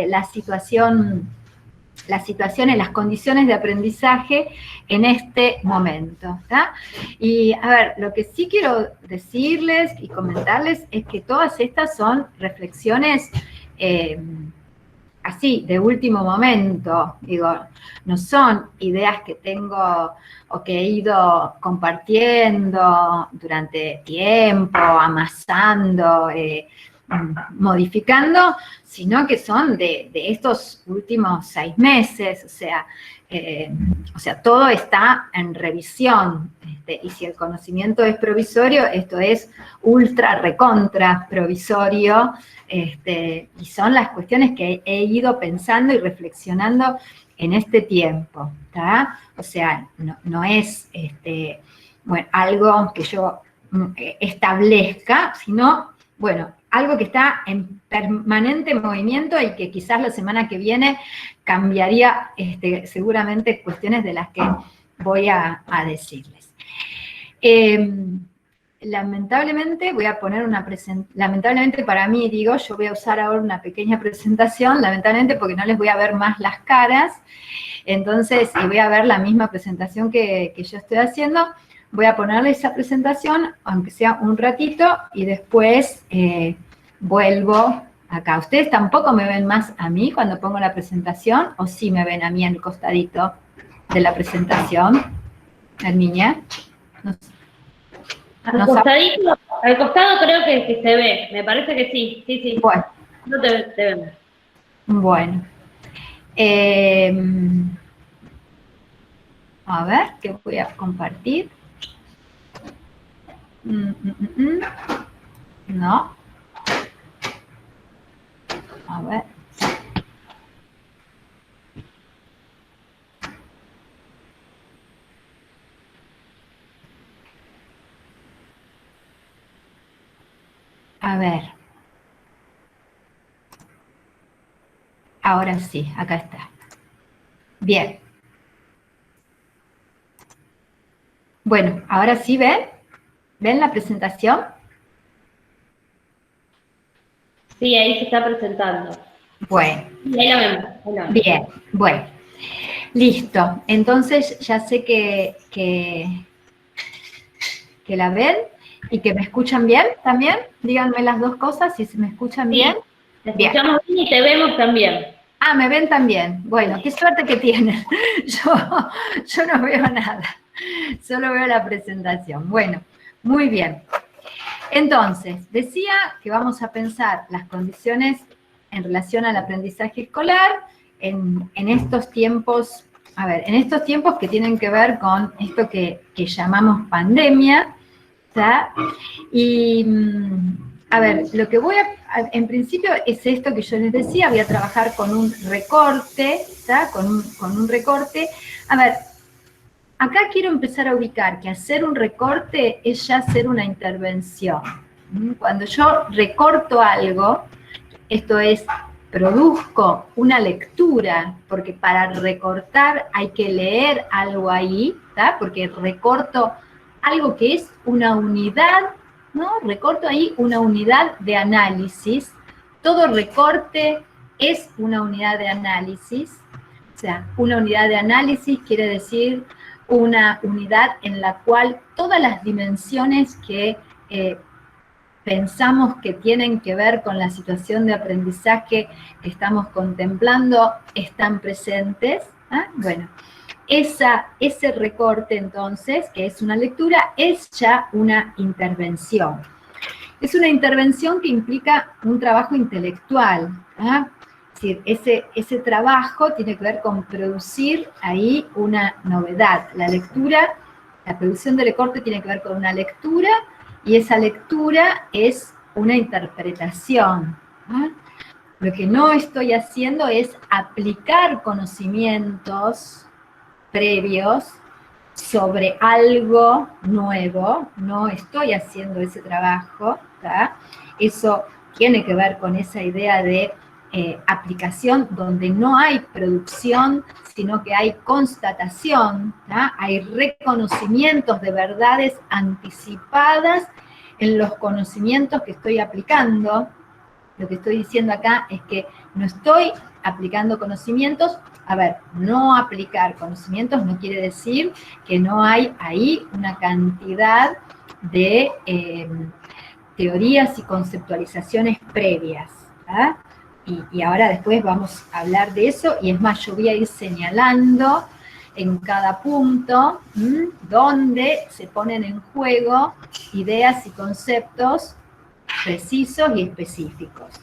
la situación, las situaciones, las condiciones de aprendizaje en este momento, ¿está? Y a ver, lo que sí quiero decirles y comentarles es que todas estas son reflexiones así, de último momento, digo, no son ideas que tengo o que he ido compartiendo durante tiempo, amasando, modificando, sino que son de estos últimos 6 meses, o sea, todo está en revisión, y si el conocimiento es provisorio, esto es ultra recontra provisorio, y son las cuestiones que he ido pensando y reflexionando en este tiempo, ¿tá? O sea, no es bueno, algo que yo establezca, sino, bueno, algo que está en permanente movimiento y que quizás la semana que viene cambiaría seguramente cuestiones de las que voy a decirles. Lamentablemente voy a poner una presentación, lamentablemente para mí, digo, yo voy a usar ahora una pequeña presentación, lamentablemente porque no les voy a ver más las caras, entonces, y voy a ver la misma presentación que yo estoy haciendo, voy a ponerle esa presentación, aunque sea un ratito, y después vuelvo acá. ¿Ustedes tampoco me ven más a mí cuando pongo la presentación, o sí me ven a mí en el costadito de la presentación? ¿La niña? No sé. Al costadito, al costado creo que se ve, me parece que sí, sí. Bueno. No te vemos. Bueno. A ver, ¿qué voy a compartir? No. A ver. A ver. Ahora sí, acá está. Bien. Bueno, ahora sí ven. ¿Ven la presentación? Sí, ahí se está presentando. Bueno. Ahí la vemos. Ahí la vemos. Bien, bueno. Listo. Entonces ya sé que la ven y que me escuchan bien también. Díganme las dos cosas, si me escuchan bien. Te escuchamos bien y te vemos también. Ah, me ven también. Bueno, qué suerte que tienen. Yo no veo nada. Solo veo la presentación. Bueno, muy bien. Entonces, decía que vamos a pensar las condiciones en relación al aprendizaje escolar en estos tiempos, a ver, en estos tiempos que tienen que ver con esto que llamamos pandemia, ¿tá? Y, a ver, lo que voy a, en principio es esto que yo les decía, voy a trabajar con un recorte, ¿tá? Con un recorte. A ver, acá quiero empezar a ubicar que hacer un recorte es ya hacer una intervención. Cuando yo recorto algo, esto es, produzco una lectura, porque para recortar hay que leer algo ahí, ¿tá? Porque recorto algo que es una unidad, ¿no? Recorto ahí una unidad de análisis. Todo recorte es una unidad de análisis. O sea, una unidad de análisis quiere decir una unidad en la cual todas las dimensiones que pensamos que tienen que ver con la situación de aprendizaje que estamos contemplando están presentes. Bueno, ese recorte entonces, que es una lectura, es ya una intervención. Es una intervención que implica un trabajo intelectual. Es decir, ese trabajo tiene que ver con producir ahí una novedad. La lectura, la producción del recorte tiene que ver con una lectura, y esa lectura es una interpretación. Lo que no estoy haciendo es aplicar conocimientos previos sobre algo nuevo, no estoy haciendo ese trabajo, ¿tá? Eso tiene que ver con esa idea de aplicación donde no hay producción, sino que hay constatación, ¿tá? Hay reconocimientos de verdades anticipadas en los conocimientos que estoy aplicando. lo que estoy diciendo acá es que no estoy aplicando conocimientos. A ver, no aplicar conocimientos no quiere decir que no hay ahí una cantidad de teorías y conceptualizaciones previas, ¿verdad? Y ahora después vamos a hablar de eso, y es más, yo voy a ir señalando en cada punto donde se ponen en juego ideas y conceptos precisos y específicos.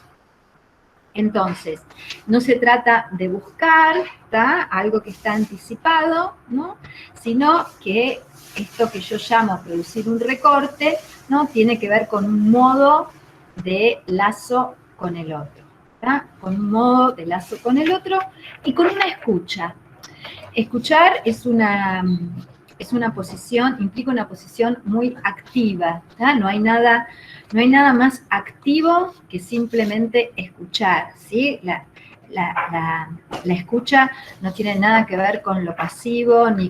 Entonces, no se trata de buscar, ¿tá?, algo que está anticipado, ¿no?, sino que esto que yo llamo producir un recorte, ¿no?, tiene que ver con un modo de lazo con el otro, ¿tá?, con un modo de lazo con el otro y con una escucha. Escuchar es una posición, implica una posición muy activa, ¿tá? No hay nada más activo que simplemente escuchar, ¿sí? La escucha no tiene nada que ver con lo pasivo, no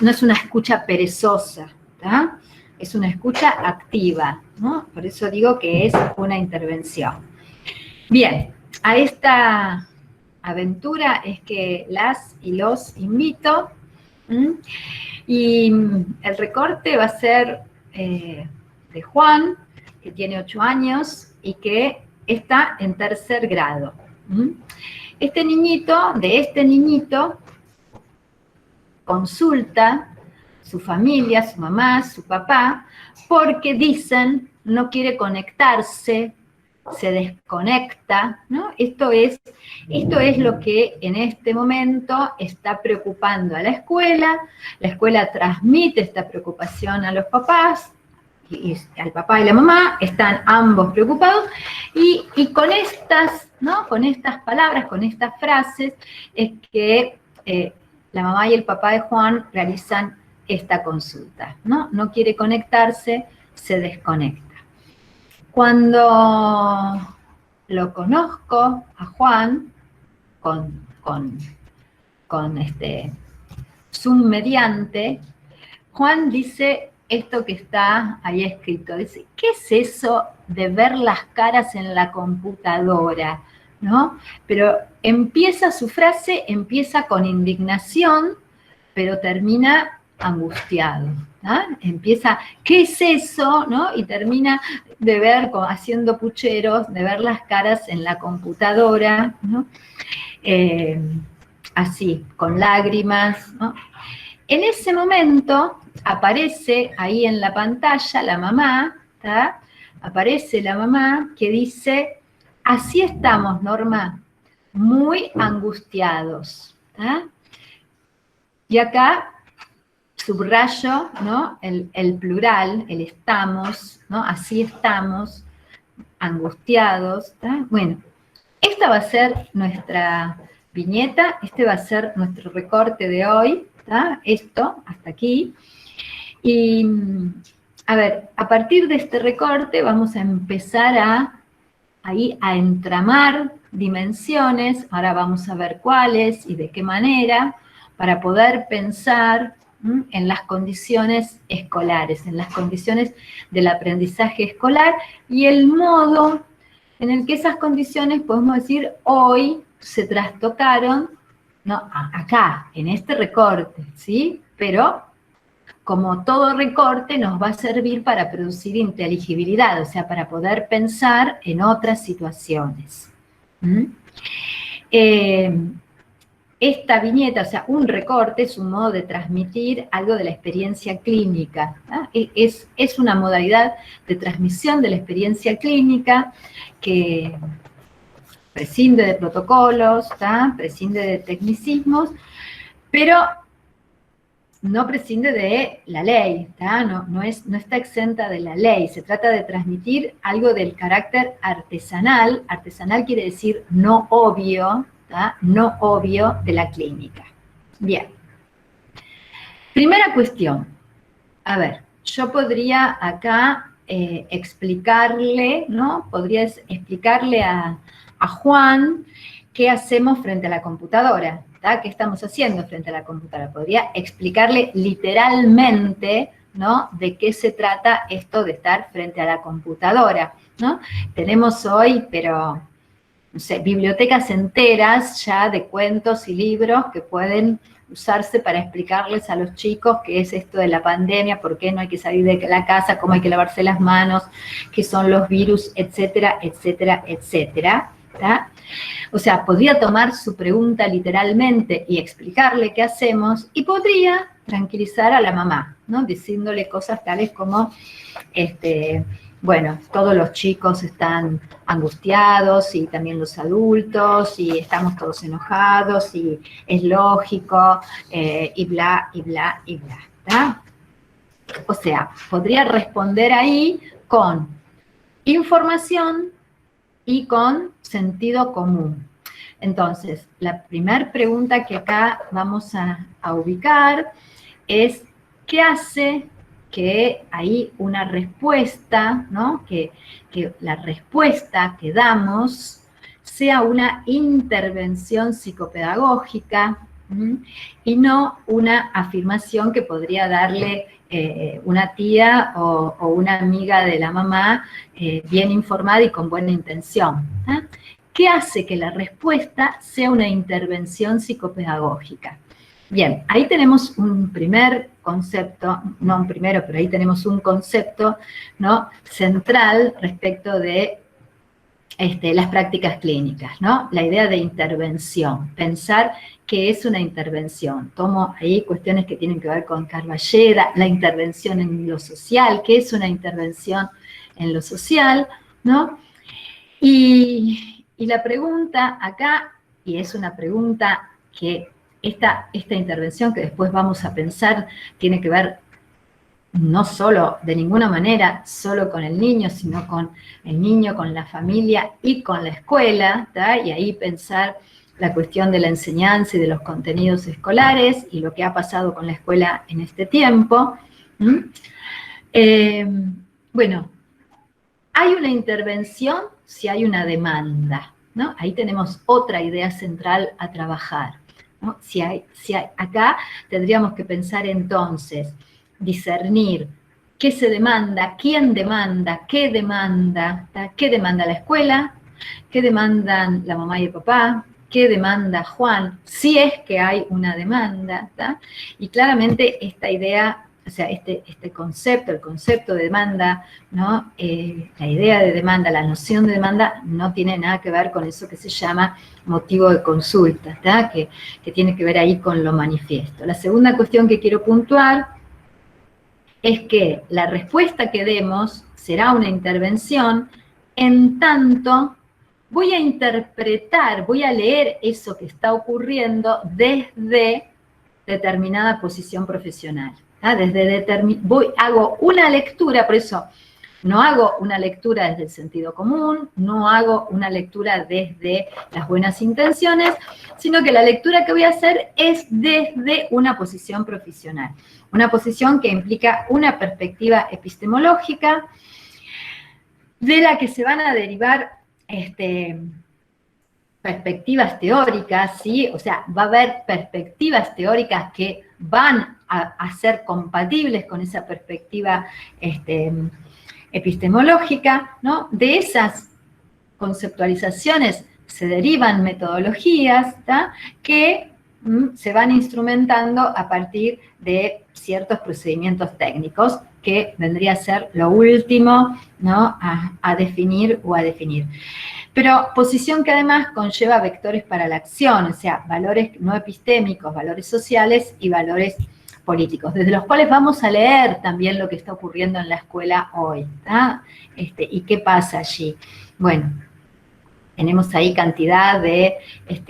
es una escucha perezosa, ¿tá? Es una escucha activa, ¿no? Por eso digo que es una intervención. Bien, a esta aventura es que las y los invito. Y el recorte va a ser de Juan, que tiene 8 años y que está en 3er grado. De este niñito, consulta su familia, su mamá, su papá, porque dicen no quiere conectarse, se desconecta, ¿no? Esto es lo que en este momento está preocupando a la escuela transmite esta preocupación a los papás, y al papá y la mamá, están ambos preocupados, y con estas, ¿no?, con estas palabras, con estas frases, es que la mamá y el papá de Juan realizan esta consulta, ¿no? No quiere conectarse, se desconecta. Cuando lo conozco a Juan, con Zoom mediante, Juan dice esto que está ahí escrito, dice, ¿qué es eso de ver las caras en la computadora? ¿No? Pero su frase empieza con indignación, pero termina angustiado, ¿no? Empieza, ¿qué es eso?, ¿no? Y termina de ver, haciendo pucheros, de ver las caras en la computadora, ¿no? Así, con lágrimas, ¿no? En ese momento aparece ahí en la pantalla la mamá, ¿tá? Aparece la mamá que dice, así estamos, Norma, muy angustiados, ¿tá? Y acá subrayo, ¿no?, el plural, el estamos, ¿no? Así estamos, angustiados, ¿tá? Bueno, esta va a ser nuestra viñeta, este va a ser nuestro recorte de hoy, ¿tá? Esto, hasta aquí. Y, a ver, a partir de este recorte vamos a empezar a entramar dimensiones, ahora vamos a ver cuáles y de qué manera, para poder pensar en las condiciones escolares, en las condiciones del aprendizaje escolar y el modo en el que esas condiciones, podemos decir, hoy se trastocaron, no, acá, en este recorte, ¿sí? Pero, como todo recorte, nos va a servir para producir inteligibilidad, o sea, para poder pensar en otras situaciones. Esta viñeta, o sea, un recorte es un modo de transmitir algo de la experiencia clínica, ¿no? Es una modalidad de transmisión de la experiencia clínica que prescinde de protocolos, ¿tá?, prescinde de tecnicismos, pero no prescinde de la ley, ¿tá? No está exenta de la ley. Se trata de transmitir algo del carácter artesanal. Artesanal quiere decir no obvio, ¿tá?, no obvio de la clínica. Bien. Primera cuestión. A ver, yo podría acá explicarle, ¿no? Podría explicarle a Juan qué hacemos frente a la computadora, ¿tá? ¿Qué estamos haciendo frente a la computadora? Podría explicarle literalmente, ¿no? De qué se trata esto de estar frente a la computadora, ¿no? Tenemos hoy, pero, no sé, bibliotecas enteras ya de cuentos y libros que pueden usarse para explicarles a los chicos qué es esto de la pandemia, por qué no hay que salir de la casa, cómo hay que lavarse las manos, qué son los virus, etcétera, etcétera, etcétera, ¿tá? O sea, podría tomar su pregunta literalmente y explicarle qué hacemos, y podría tranquilizar a la mamá, ¿no? Diciéndole cosas tales como, bueno, todos los chicos están angustiados y también los adultos y estamos todos enojados y es lógico y bla, y bla, y bla, ¿tá? O sea, podría responder ahí con información y con sentido común. Entonces, la primera pregunta que acá vamos a ubicar es, ¿qué hace que hay una respuesta, ¿no? Que la respuesta que damos sea una intervención psicopedagógica y no una afirmación que podría darle una tía o una amiga de la mamá bien informada y con buena intención. ¿Qué hace que la respuesta sea una intervención psicopedagógica? Bien, ahí tenemos un primer concepto, no un primero, pero ahí tenemos un concepto, ¿no?, central respecto de las prácticas clínicas, ¿no? La idea de intervención, pensar qué es una intervención. Tomo ahí cuestiones que tienen que ver con Carballeda, la intervención en lo social, qué es una intervención en lo social, ¿no? Y la pregunta acá, y es una pregunta que esta intervención que después vamos a pensar tiene que ver no solo, de ninguna manera, solo con el niño, sino con el niño, con la familia y con la escuela, ¿tá? Y ahí pensar la cuestión de la enseñanza y de los contenidos escolares y lo que ha pasado con la escuela en este tiempo. Bueno, hay una intervención si hay una demanda, ¿no? Ahí tenemos otra idea central a trabajar, ¿no? Acá tendríamos que pensar entonces, discernir qué se demanda, quién demanda, qué demanda la escuela, qué demandan la mamá y el papá, qué demanda Juan, si es que hay una demanda, ¿tá? Y claramente esta idea, o sea, este concepto, el concepto de demanda, ¿no? La idea de demanda, la noción de demanda no tiene nada que ver con eso que se llama motivo de consulta, ¿tá? Que tiene que ver ahí con lo manifiesto. La segunda cuestión que quiero puntuar es que la respuesta que demos será una intervención, en tanto voy a interpretar, voy a leer eso que está ocurriendo desde determinada posición profesional. Hago una lectura, por eso no hago una lectura desde el sentido común, no hago una lectura desde las buenas intenciones, sino que la lectura que voy a hacer es desde una posición profesional. Una posición que implica una perspectiva epistemológica de la que se van a derivar perspectivas teóricas, ¿sí? O sea, va a haber perspectivas teóricas que van a ser compatibles con esa perspectiva epistemológica, ¿no? De esas conceptualizaciones se derivan metodologías, ¿tá? Que se van instrumentando a partir de ciertos procedimientos técnicos, que vendría a ser lo último, ¿no? a definir o a definir. Pero posición que además conlleva vectores para la acción, o sea, valores no epistémicos, valores sociales y valores políticos, desde los cuales vamos a leer también lo que está ocurriendo en la escuela hoy, ¿tá? ¿Y qué pasa allí? Bueno, tenemos ahí cantidad de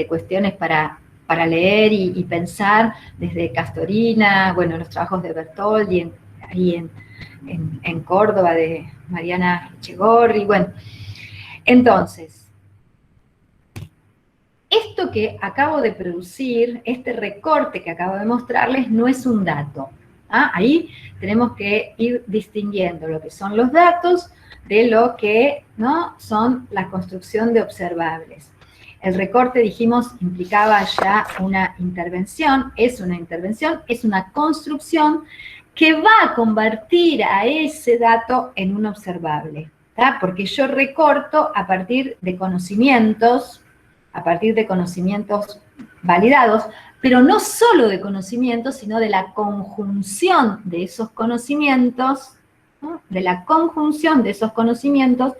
cuestiones para leer y pensar, desde Castorina, bueno, los trabajos de Bertoldi, ahí en Córdoba, de Mariana Echegorri, bueno. Entonces, esto que acabo de producir, este recorte que acabo de mostrarles, no es un dato. Ahí tenemos que ir distinguiendo lo que son los datos de lo que no son la construcción de observables. El recorte, dijimos, implicaba ya una intervención, es una construcción que va a convertir a ese dato en un observable, ¿tá? Porque yo recorto a partir de conocimientos validados, pero no solo de conocimientos, sino de la conjunción de esos conocimientos, ¿no? De la conjunción de esos conocimientos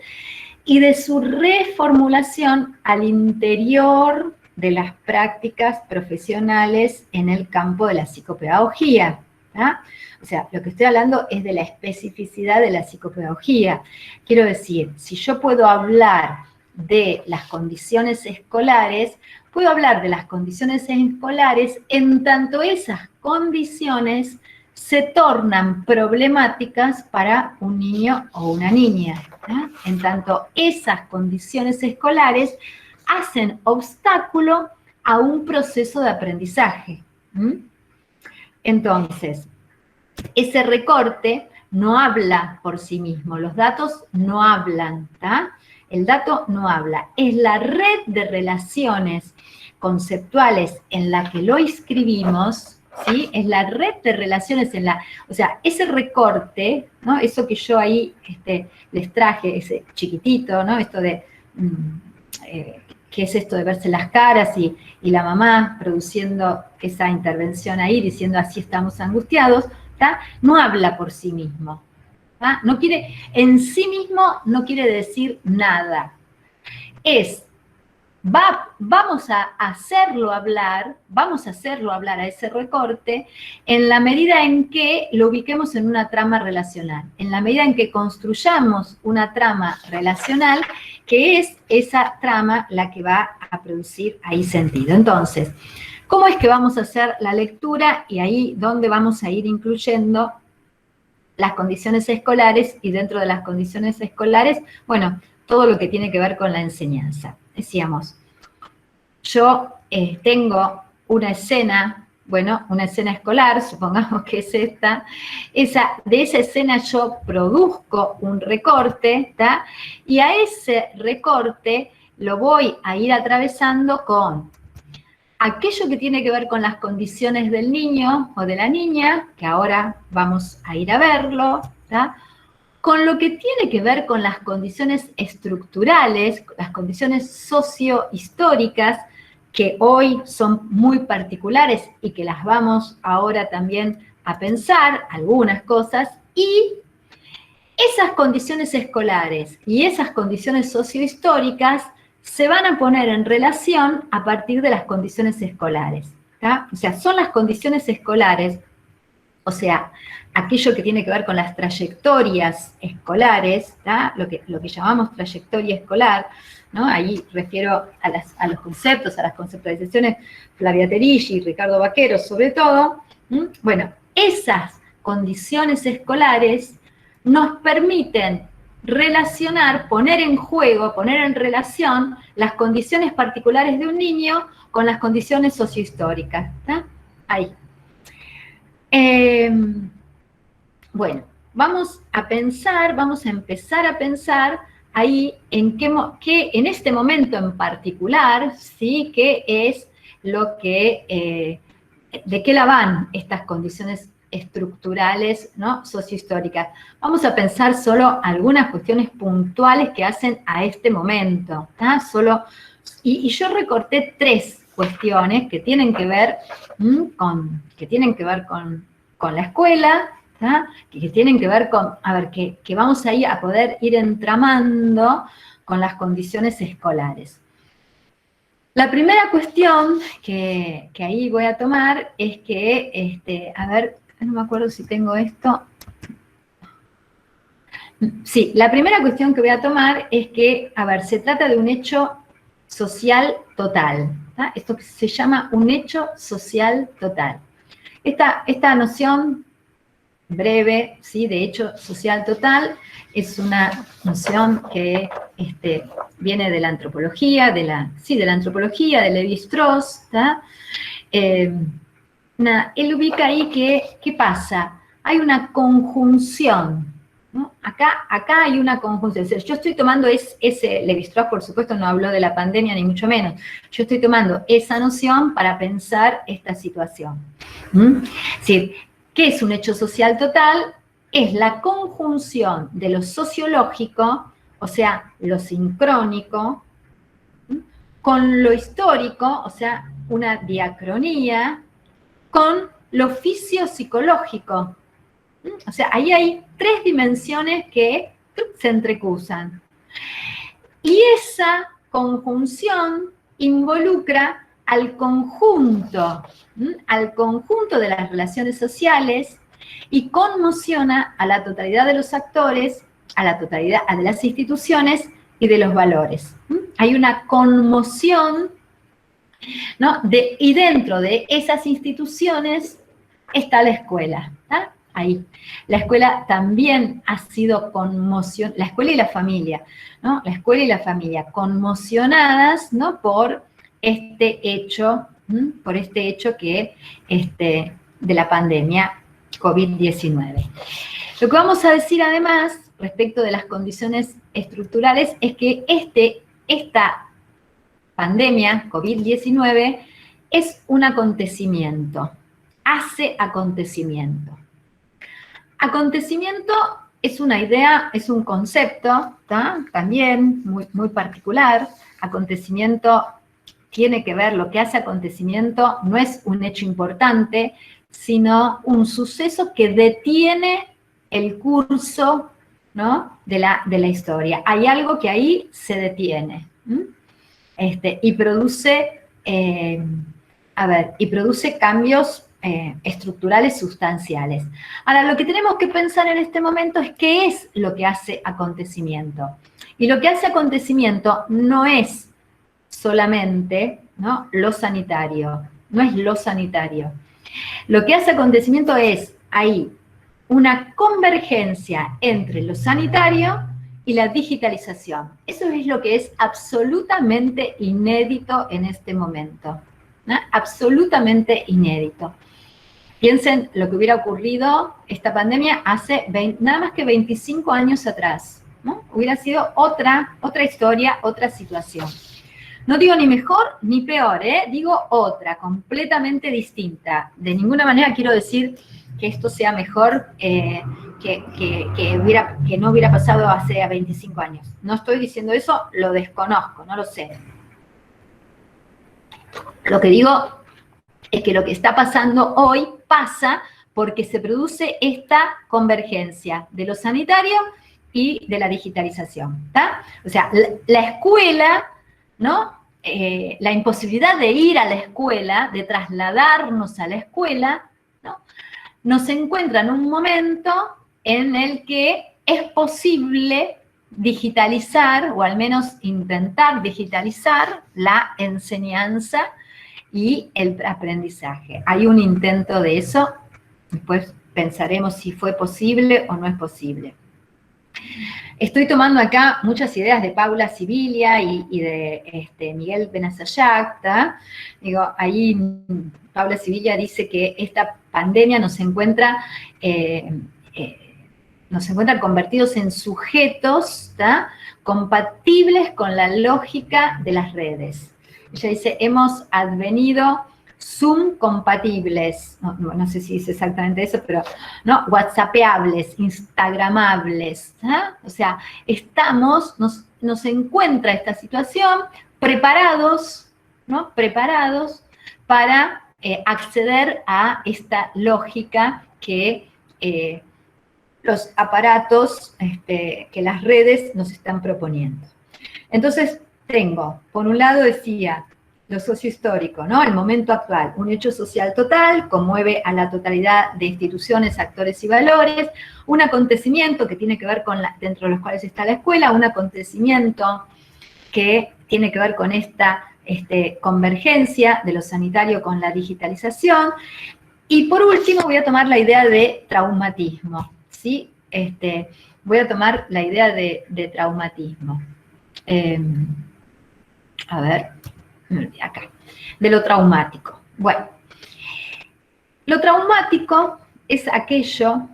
y de su reformulación al interior de las prácticas profesionales en el campo de la psicopedagogía, ¿tá? O sea, lo que estoy hablando es de la especificidad de la psicopedagogía. Quiero decir, si yo puedo hablar de las condiciones escolares, puedo hablar de las condiciones escolares en tanto esas condiciones se tornan problemáticas para un niño o una niña, ¿eh? En tanto esas condiciones escolares hacen obstáculo a un proceso de aprendizaje. Entonces, ese recorte no habla por sí mismo, los datos no hablan, ¿tá? El dato no habla, es la red de relaciones conceptuales en la que lo escribimos, ¿sí? Es la red de relaciones o sea, ese recorte, ¿no? Eso que yo ahí les traje, ese chiquitito, ¿no? Esto de, ¿qué es esto de verse las caras y la mamá produciendo esa intervención ahí, diciendo así estamos angustiados, ¿tá? No habla por sí mismo, ¿tá? No quiere, en sí mismo no quiere decir nada. Vamos a hacerlo hablar a ese recorte en la medida en que lo ubiquemos en una trama relacional, en la medida en que construyamos una trama relacional, que es esa trama la que va a producir ahí sentido. Entonces, ¿cómo es que vamos a hacer la lectura? Y ahí donde vamos a ir incluyendo las condiciones escolares y dentro de las condiciones escolares, bueno, todo lo que tiene que ver con la enseñanza. Decíamos, yo tengo una escena, bueno, una escena escolar, supongamos que es esta, de esa escena yo produzco un recorte, ¿tá? Y a ese recorte lo voy a ir atravesando con aquello que tiene que ver con las condiciones del niño o de la niña, que ahora vamos a ir a verlo, ¿tá? Con lo que tiene que ver con las condiciones estructurales, las condiciones sociohistóricas, que hoy son muy particulares y que las vamos ahora también a pensar, algunas cosas, y esas condiciones escolares y esas condiciones sociohistóricas se van a poner en relación a partir de las condiciones escolares, ¿tá? O sea, son las condiciones escolares, o sea, aquello que tiene que ver con las trayectorias escolares, ¿tá? Lo que llamamos trayectoria escolar, ¿no? Ahí refiero a los conceptos, a las conceptualizaciones Flavia Terigi y Ricardo Vaquero, sobre todo. Bueno, esas condiciones escolares nos permiten relacionar, poner en juego, poner en relación las condiciones particulares de un niño con las condiciones sociohistóricas, ¿tá? Ahí. Bueno, vamos a empezar a pensar ahí en en este momento en particular, ¿sí? ¿Qué es lo que, de qué la van estas condiciones estructurales, ¿no? Sociohistóricas? Vamos a pensar solo algunas cuestiones puntuales que hacen a este momento, ¿tá? Y yo recorté 3 cuestiones que tienen que ver con la escuela, ¿tá? Que tienen que ver con, que vamos ahí a poder ir entramando con las condiciones escolares. La primera cuestión que ahí voy a tomar es que, no me acuerdo si tengo esto. Sí, la primera cuestión que voy a tomar es que, se trata de un hecho social total, ¿tá? Esto que se llama un hecho social total. Esta noción breve, ¿sí? De hecho social total es una noción que viene de la antropología, de la antropología, de Lévi-Strauss, ¿tá? Él ubica ahí ¿qué pasa? Hay una conjunción, ¿no? Acá hay una conjunción. Yo estoy tomando ese Lévi-Strauss, por supuesto, no habló de la pandemia, ni mucho menos. Yo estoy tomando esa noción para pensar esta situación. Sí, ¿Qué es un hecho social total? Es la conjunción de lo sociológico, o sea, lo sincrónico, con lo histórico, o sea, una diacronía, con lo fisiopsicológico. O sea, ahí hay tres dimensiones que se entrecruzan. Y esa conjunción involucra al conjunto de las relaciones sociales y conmociona a la totalidad de los actores, a la totalidad de las instituciones y de los valores. Hay una conmoción, ¿no? Y dentro de esas instituciones está la escuela, ¿tá? Ahí. La escuela también ha sido conmoción, la escuela y la familia, ¿no? La escuela y la familia conmocionadas, ¿no? Por este hecho, que, de la pandemia COVID-19. Lo que vamos a decir además, respecto de las condiciones estructurales, es que esta pandemia COVID-19 es un acontecimiento, hace acontecimiento. Acontecimiento es una idea, es un concepto, ¿tá? También muy particular. Acontecimiento tiene que ver, lo que hace acontecimiento no es un hecho importante, sino un suceso que detiene el curso, ¿no? de la historia. Hay algo que ahí se detiene. Y produce, cambios estructurales sustanciales. Ahora, lo que tenemos que pensar en este momento es qué es lo que hace acontecimiento. Y lo que hace acontecimiento no es solamente, ¿no? Lo sanitario, no es lo sanitario. Lo que hace acontecimiento es ahí una convergencia entre lo sanitario y la digitalización. Eso es lo que es absolutamente inédito en este momento, ¿no? Absolutamente inédito. Piensen lo que hubiera ocurrido esta pandemia hace nada más que 25 años atrás, ¿no? Hubiera sido otra historia, otra situación. No digo ni mejor ni peor, digo otra, completamente distinta. De ninguna manera quiero decir que esto sea mejor que no hubiera pasado hace 25 años. No estoy diciendo eso, lo desconozco, no lo sé. Lo que digo es que lo que está pasando hoy pasa porque se produce esta convergencia de lo sanitario y de la digitalización, ¿tá? O sea, la escuela, ¿no? La imposibilidad de ir a la escuela, de trasladarnos a la escuela, ¿no? Nos encuentra en un momento en el que es posible digitalizar, o al menos intentar digitalizar, la enseñanza y el aprendizaje. Hay un intento de eso, después pensaremos si fue posible o no es posible. Estoy tomando acá muchas ideas de Paula Sibilia y de Miguel Benazayac, ¿tá? Digo, ahí Paula Sibilia dice que esta pandemia nos encuentra convertidos en sujetos, ¿tá? Compatibles con la lógica de las redes. Ella dice, hemos advenido Zoom compatibles, no sé si dice exactamente eso, pero no, whatsappeables, instagramables, ¿eh? O sea, nos encuentra esta situación preparados, ¿no? Preparados para acceder a esta lógica que los aparatos, que las redes nos están proponiendo. Entonces, tengo, por un lado decía, lo sociohistórico, ¿no? El momento actual, un hecho social total, conmueve a la totalidad de instituciones, actores y valores, un acontecimiento que tiene que ver con, dentro de los cuales está la escuela, un acontecimiento que tiene que ver con esta convergencia de lo sanitario con la digitalización, y por último voy a tomar la idea de traumatismo, ¿sí? Voy a tomar la idea de traumatismo. A ver, acá, de lo traumático. Bueno, lo traumático es aquello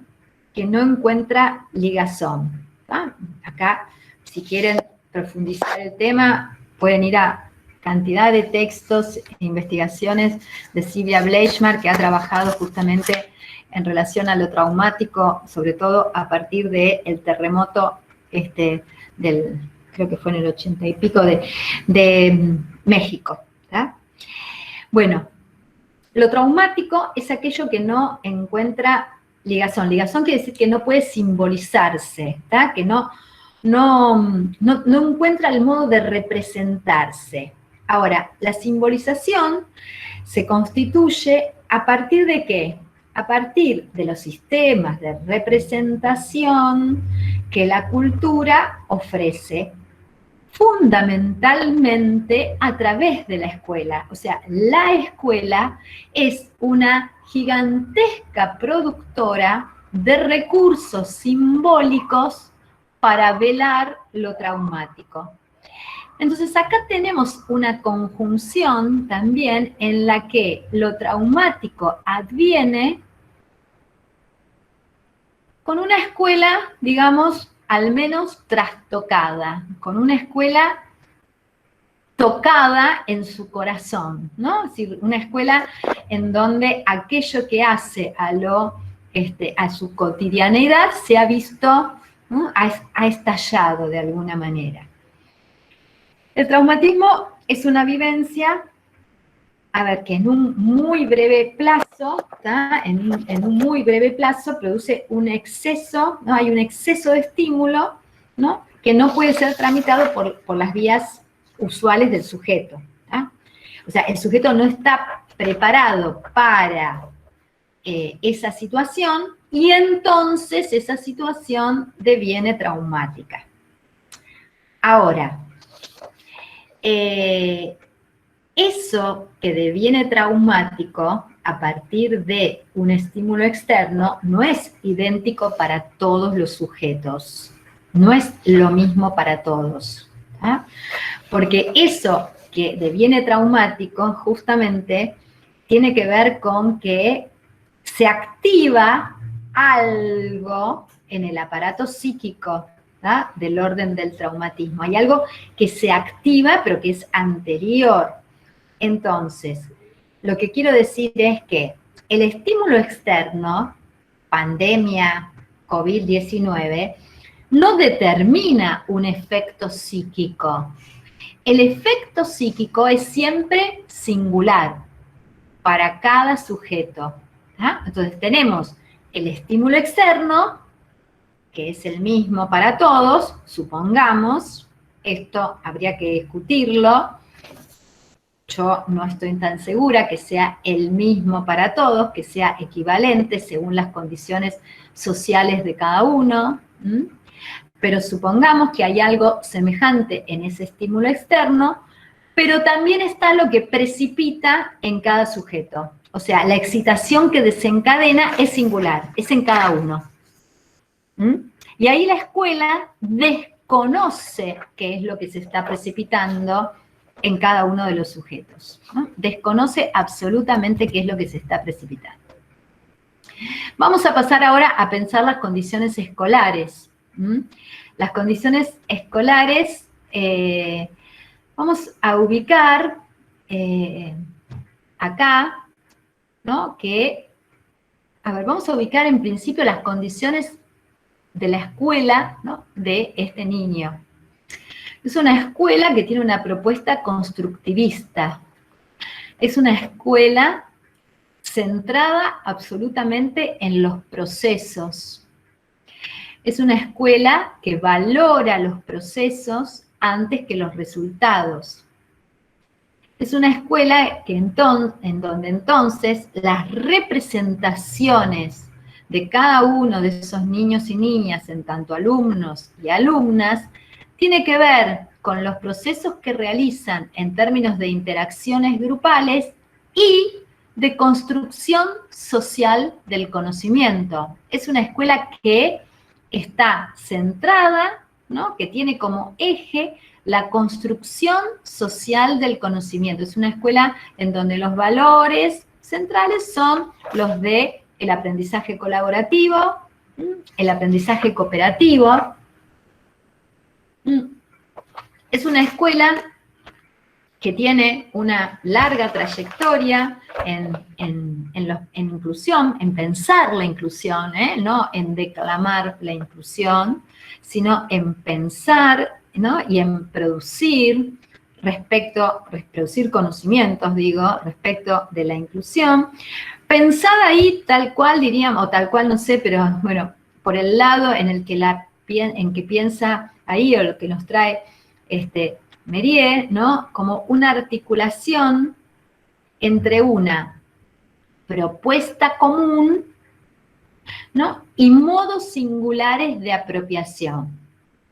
que no encuentra ligazón, ¿tá? Acá, si quieren profundizar el tema, pueden ir a cantidad de textos e investigaciones de Sylvia Bleichmar, que ha trabajado justamente en relación a lo traumático, sobre todo a partir del terremoto creo que fue en el 80 y pico, de México. ¿Tá? Bueno, lo traumático es aquello que no encuentra ligazón. Ligazón quiere decir que no puede simbolizarse, ¿tá? Que no encuentra el modo de representarse. Ahora, la simbolización se constituye ¿a partir de qué? A partir de los sistemas de representación que la cultura ofrece, fundamentalmente a través de la escuela. O sea, la escuela es una gigantesca productora de recursos simbólicos para velar lo traumático. Entonces acá tenemos una conjunción también en la que lo traumático adviene con una escuela, digamos, al menos trastocada, con una escuela tocada en su corazón, ¿no? Es decir, una escuela en donde aquello que hace a su cotidianidad se ha visto, ¿no? ha estallado de alguna manera. El traumatismo es una vivencia, a ver, que en un muy breve plazo, en un muy breve plazo produce un exceso, ¿no? Hay un exceso de estímulo, ¿no? Que no puede ser tramitado por las vías usuales del sujeto. ¿tá? O sea, el sujeto no está preparado para esa situación y entonces esa situación deviene traumática. Ahora, eso que deviene traumático a partir de un estímulo externo no es idéntico para todos los sujetos, no es lo mismo para todos. ¿tá? Porque eso que deviene traumático justamente tiene que ver con que se activa algo en el aparato psíquico, ¿tá? Del orden del traumatismo. Hay algo que se activa, pero que es anterior. Entonces, lo que quiero decir es que el estímulo externo, pandemia, COVID-19, no determina un efecto psíquico. El efecto psíquico es siempre singular para cada sujeto. ¿tá? Entonces, tenemos el estímulo externo, que es el mismo para todos, supongamos, esto habría que discutirlo, yo no estoy tan segura que sea el mismo para todos, que sea equivalente según las condiciones sociales de cada uno, pero supongamos que hay algo semejante en ese estímulo externo, pero también está lo que precipita en cada sujeto. O sea, la excitación que desencadena es singular, es en cada uno. Y ahí la escuela desconoce qué es lo que se está precipitando en cada uno de los sujetos. ¿no? Desconoce absolutamente qué es lo que se está precipitando. Vamos a pasar ahora a pensar las condiciones escolares. Las condiciones escolares, vamos a ubicar acá, ¿no? Vamos a ubicar en principio las condiciones de la escuela, ¿no? de este niño. Es una escuela que tiene una propuesta constructivista. Es una escuela centrada absolutamente en los procesos. Es una escuela que valora los procesos antes que los resultados. Es una escuela en donde entonces las representaciones de cada uno de esos niños y niñas, en tanto alumnos y alumnas, tiene que ver con los procesos que realizan en términos de interacciones grupales y de construcción social del conocimiento. Es una escuela que está centrada, ¿no? que tiene como eje la construcción social del conocimiento. Es una escuela en donde los valores centrales son los de el aprendizaje colaborativo, el aprendizaje cooperativo. Es una escuela que tiene una larga trayectoria en inclusión, en pensar la inclusión, no en declamar la inclusión, sino en pensar, ¿no? Y en producir producir conocimientos, digo, respecto de la inclusión. Pensada ahí tal cual, diríamos, o tal cual no sé, pero bueno, por el lado en el que piensa ahí, o lo que nos trae Mérieux, ¿no? Como una articulación entre una propuesta común, ¿no? Y modos singulares de apropiación.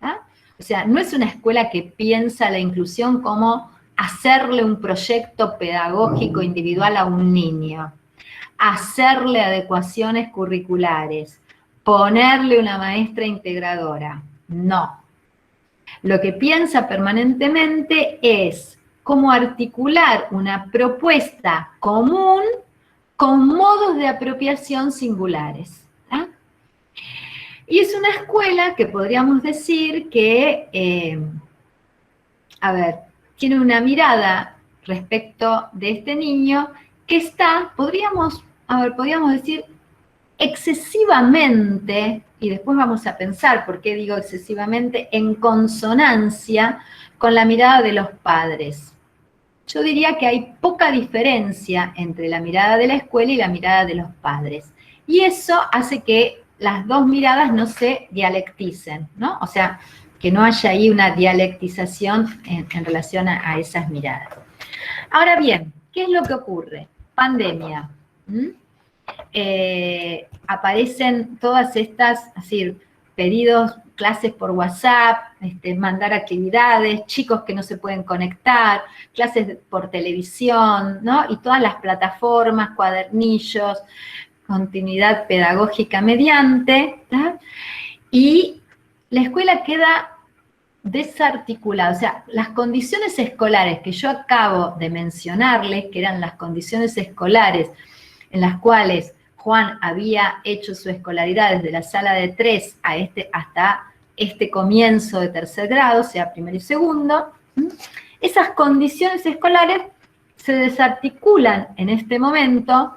¿Ah? O sea, no es una escuela que piensa la inclusión como hacerle un proyecto pedagógico individual a un niño, hacerle adecuaciones curriculares, ponerle una maestra integradora. No. Lo que piensa permanentemente es cómo articular una propuesta común con modos de apropiación singulares. ¿Ah? Y es una escuela que podríamos decir que, tiene una mirada respecto de este niño que está, podríamos decir, excesivamente, y después vamos a pensar por qué digo excesivamente, en consonancia con la mirada de los padres. Yo diría que hay poca diferencia entre la mirada de la escuela y la mirada de los padres. Y eso hace que las dos miradas no se dialecticen, ¿no? O sea, que no haya ahí una dialectización en relación a esas miradas. Ahora bien, ¿qué es lo que ocurre? Pandemia. Aparecen todas estas, así, pedidos, clases por WhatsApp, mandar actividades, chicos que no se pueden conectar, clases por televisión, ¿no? Y todas las plataformas, cuadernillos, continuidad pedagógica mediante, ¿tá? Y la escuela queda desarticulada, o sea, las condiciones escolares que yo acabo de mencionarles, que eran las condiciones escolares en las cuales Juan había hecho su escolaridad desde la sala de 3 hasta este comienzo de tercer grado, o sea, primero y segundo, esas condiciones escolares se desarticulan en este momento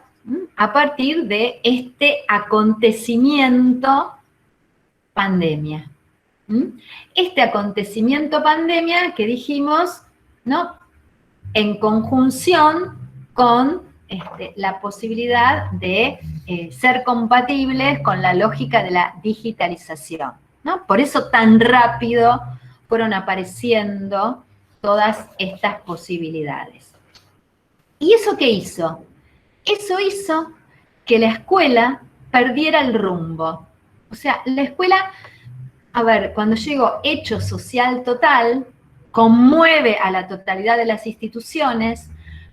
a partir de este acontecimiento pandemia. Este acontecimiento pandemia que dijimos, ¿no? En conjunción con la posibilidad de ser compatibles con la lógica de la digitalización, ¿no? Por eso tan rápido fueron apareciendo todas estas posibilidades. ¿Y eso qué hizo? Eso hizo que la escuela perdiera el rumbo. O sea, la escuela, cuando llegó hecho social total, conmueve a la totalidad de las instituciones,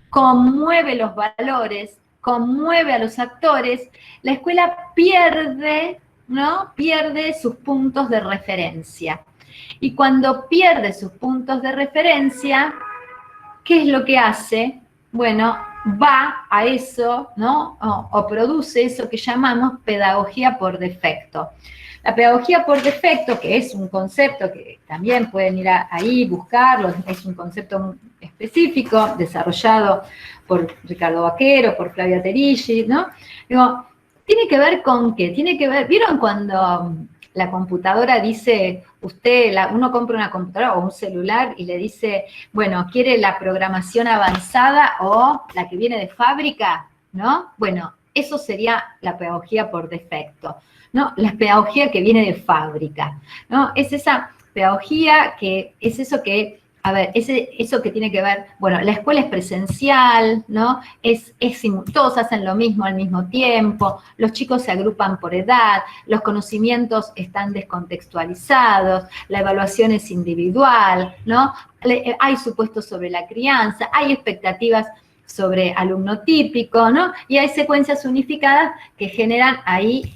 conmueve los valores, conmueve a los actores, la escuela pierde, ¿no? Pierde sus puntos de referencia. Y cuando pierde sus puntos de referencia, ¿qué es lo que hace? Bueno, va a eso, ¿no? O produce eso que llamamos pedagogía por defecto. La pedagogía por defecto, que es un concepto que también pueden ir ahí, buscarlo, es un concepto muy específico, desarrollado por Ricardo Vaquero, por Flavia Terilli, ¿no? Digo, tiene que ver con qué, tiene que ver, ¿vieron cuando la computadora dice, uno compra una computadora o un celular y le dice, bueno, ¿quiere la programación avanzada o la que viene de fábrica? ¿No? Bueno, eso sería la pedagogía por defecto, ¿no? La pedagogía que viene de fábrica, ¿no? Es esa pedagogía que es eso que, eso que tiene que ver, bueno, la escuela es presencial, ¿no? Todos hacen lo mismo al mismo tiempo, los chicos se agrupan por edad, los conocimientos están descontextualizados, la evaluación es individual, ¿no? Hay supuestos sobre la crianza, hay expectativas sobre alumno típico, ¿no? Y hay secuencias unificadas que generan ahí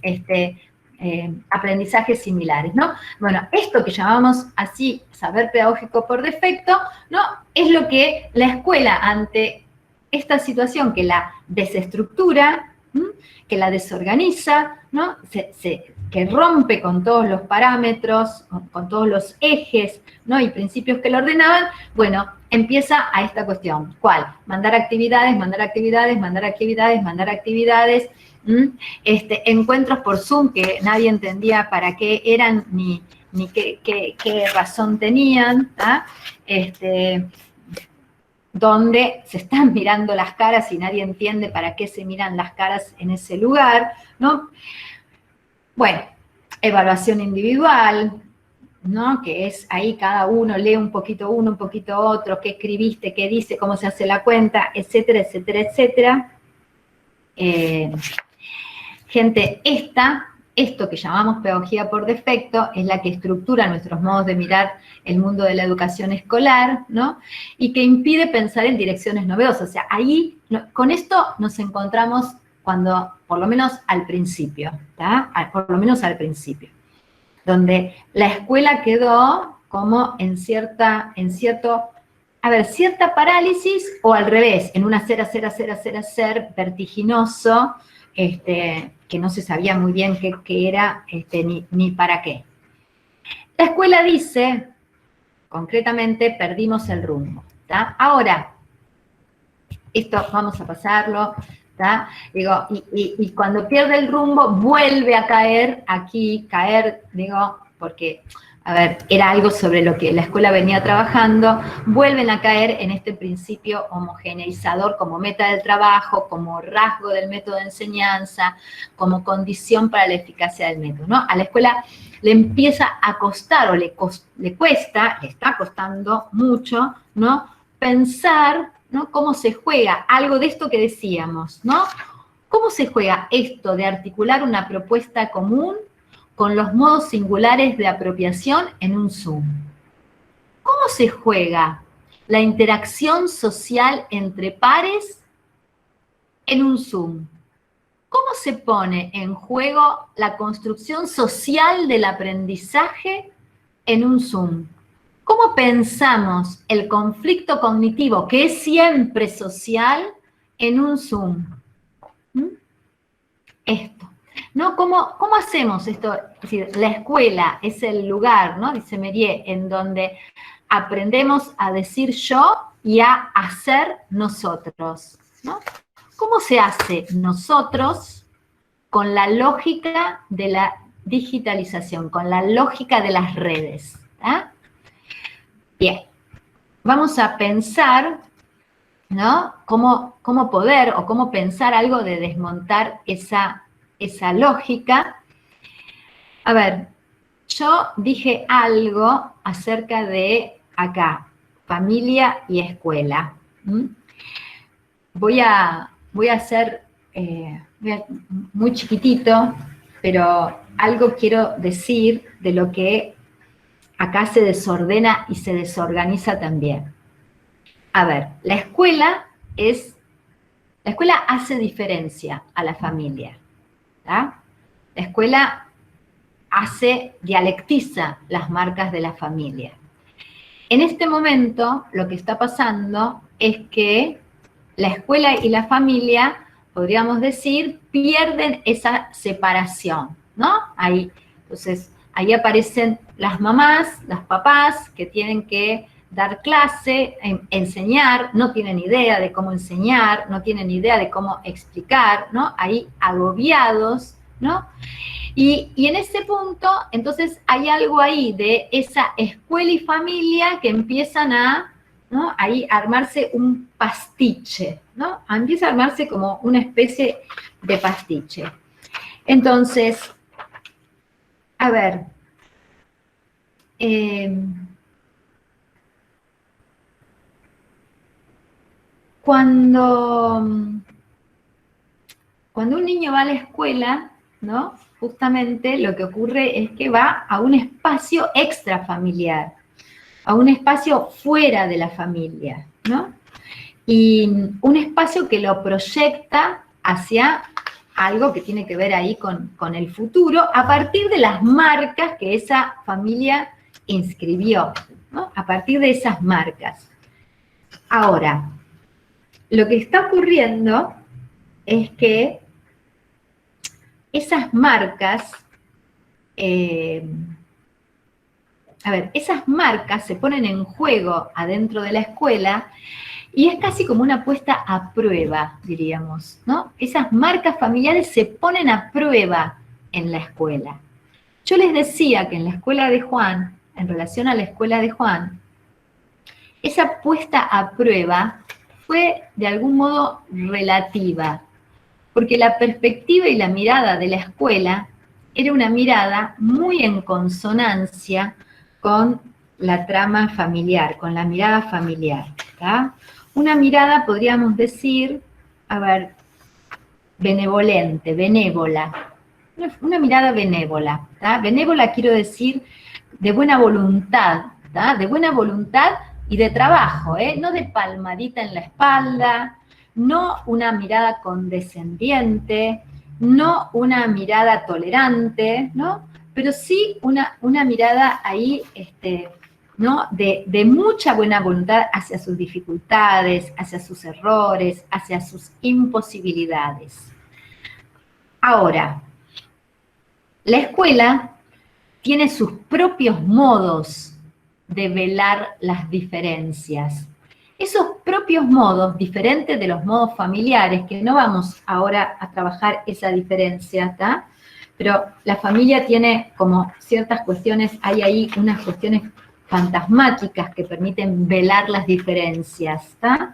aprendizajes similares, ¿no? Bueno, esto que llamamos así saber pedagógico por defecto, ¿no? Es lo que la escuela ante esta situación que la desestructura, que la desorganiza, ¿no? Se que rompe con todos los parámetros, con todos los ejes, ¿no? Y principios que lo ordenaban, bueno, empieza a esta cuestión. ¿Cuál? Mandar actividades, mandar actividades, mandar actividades, mandar actividades, encuentros por Zoom que nadie entendía para qué eran ni qué razón tenían, ¿ah? Donde se están mirando las caras y nadie entiende para qué se miran las caras en ese lugar, ¿no? Bueno, evaluación individual, ¿no? Que es ahí cada uno lee un poquito uno, un poquito otro, qué escribiste, qué dice, cómo se hace la cuenta, etcétera, etcétera, etcétera. Gente, esto que llamamos pedagogía por defecto es la que estructura nuestros modos de mirar el mundo de la educación escolar, ¿no? Y que impide pensar en direcciones novedosas. O sea, ahí, con esto nos encontramos cuando, por lo menos al principio, ¿tá? Por lo menos al principio, donde la escuela quedó como en cierta parálisis o al revés, en un hacer vertiginoso, que no se sabía muy bien qué era ni para qué. La escuela dice, concretamente, perdimos el rumbo, ¿tá? Ahora, esto vamos a pasarlo, ¿tá? Digo, y cuando pierde el rumbo, vuelve a caer aquí, porque, a ver, era algo sobre lo que la escuela venía trabajando, vuelven a caer en este principio homogeneizador como meta del trabajo, como rasgo del método de enseñanza, como condición para la eficacia del método, ¿no? A la escuela le empieza a costar, o le está costando mucho, ¿no? Pensar, ¿no? Cómo se juega algo de esto que decíamos, ¿no? ¿Cómo se juega esto de articular una propuesta común con los modos singulares de apropiación en un Zoom? ¿Cómo se juega la interacción social entre pares en un Zoom? ¿Cómo se pone en juego la construcción social del aprendizaje en un Zoom? ¿Cómo pensamos el conflicto cognitivo, que es siempre social, en un Zoom? Esto, ¿no? ¿Cómo hacemos esto? Es decir, la escuela es el lugar, ¿no? Dice Mérier, en donde aprendemos a decir yo y a hacer nosotros, ¿no? ¿Cómo se hace nosotros con la lógica de la digitalización, con la lógica de las redes? ¿Ah? Bien, vamos a pensar, ¿no? Cómo poder o cómo pensar algo de desmontar esa lógica. A ver, yo dije algo acerca de acá, familia y escuela. Voy a hacer muy chiquitito, pero algo quiero decir de lo que acá se desordena y se desorganiza también. A ver, la escuela hace diferencia a la familia, ¿tá? La escuela dialectiza las marcas de la familia. En este momento, lo que está pasando es que la escuela y la familia, podríamos decir, pierden esa separación, ¿no? Entonces, ahí aparecen las mamás, los papás, que tienen que dar clase, enseñar, no tienen idea de cómo enseñar, no tienen idea de cómo explicar, ¿no? Ahí agobiados, ¿no? Y en ese punto, entonces, hay algo ahí de esa escuela y familia que empiezan ¿no? Ahí armarse un pastiche, ¿no? Empieza a armarse como una especie de pastiche. Entonces, a ver, cuando un niño va a la escuela, ¿no? Justamente lo que ocurre es que va a un espacio extrafamiliar, a un espacio fuera de la familia, ¿no? Y un espacio que lo proyecta hacia algo que tiene que ver ahí con el futuro, a partir de las marcas que esa familia inscribió, ¿no? A partir de esas marcas. Ahora, lo que está ocurriendo es que esas marcas a ver, esas marcas se ponen en juego adentro de la escuela y es casi como una puesta a prueba, diríamos, ¿no? Esas marcas familiares se ponen a prueba en la escuela. Yo les decía que en la escuela de Juan, en relación a la escuela de Juan, esa puesta a prueba fue de algún modo relativa, porque la perspectiva y la mirada de la escuela era una mirada muy en consonancia con la trama familiar, con la mirada familiar, ¿tá? Una mirada, podríamos decir, a ver, benevolente, benévola, una mirada benévola, ¿tá? Benévola quiero decir de buena voluntad, ¿tá? De buena voluntad y de trabajo, no de palmadita en la espalda, no una mirada condescendiente, no una mirada tolerante, ¿no? Pero sí una mirada ahí, ¿no? De mucha buena voluntad hacia sus dificultades, hacia sus errores, hacia sus imposibilidades. Ahora, la escuela tiene sus propios modos de velar las diferencias. Esos propios modos, diferentes de los modos familiares, que no vamos ahora a trabajar esa diferencia, ¿está? Pero la familia tiene como ciertas cuestiones, hay ahí unas cuestiones fantasmáticas que permiten velar las diferencias, ¿está?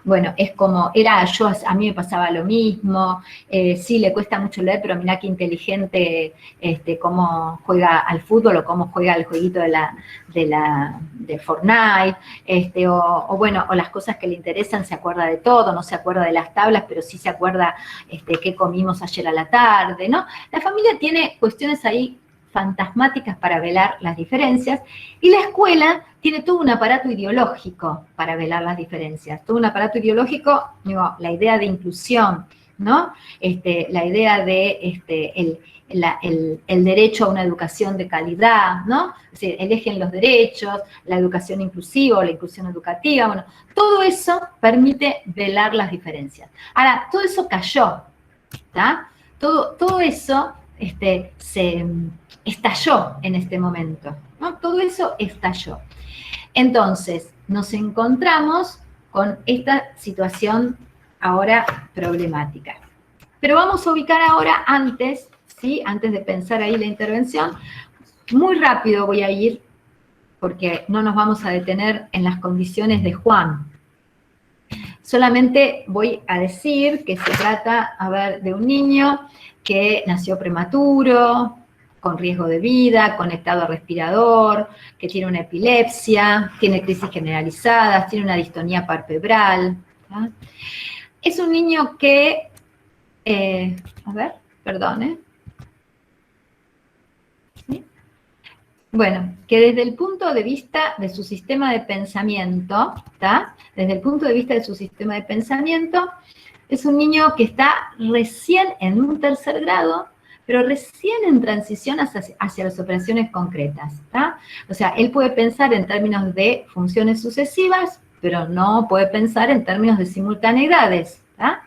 Bueno, es como, a mí me pasaba lo mismo, sí, le cuesta mucho leer, pero mirá qué inteligente cómo juega al fútbol o cómo juega al jueguito de Fortnite, o las cosas que le interesan, se acuerda de todo, no se acuerda de las tablas, pero sí se acuerda qué comimos ayer a la tarde, ¿no? La familia tiene cuestiones ahí fantasmáticas para velar las diferencias, y la escuela tiene todo un aparato ideológico para velar las diferencias, todo un aparato ideológico, digo, la idea de inclusión, ¿no? La idea de el derecho a una educación de calidad, ¿no? Es decir, eligen los derechos, la educación inclusiva, la inclusión educativa, bueno, todo eso permite velar las diferencias. Ahora, todo eso cayó, ¿está? Todo eso se estalló en este momento, ¿no? Todo eso estalló. Entonces, nos encontramos con esta situación ahora problemática. Pero vamos a ubicar ahora antes, ¿sí? Antes de pensar ahí la intervención, muy rápido voy a ir, porque no nos vamos a detener en las condiciones de Juan. Solamente voy a decir que se trata, de un niño que nació prematuro, con riesgo de vida, conectado a respirador, que tiene una epilepsia, tiene crisis generalizadas, tiene una distonía palpebral. ¿Sí? Es un niño que, ¿Sí? Bueno, que desde el punto de vista de su sistema de pensamiento, ¿tá? Desde el punto de vista de su sistema de pensamiento, es un niño que está recién en un tercer grado, pero recién en transición hacia las operaciones concretas, ¿tá? O sea, él puede pensar en términos de funciones sucesivas, pero no puede pensar en términos de simultaneidades, ¿tá?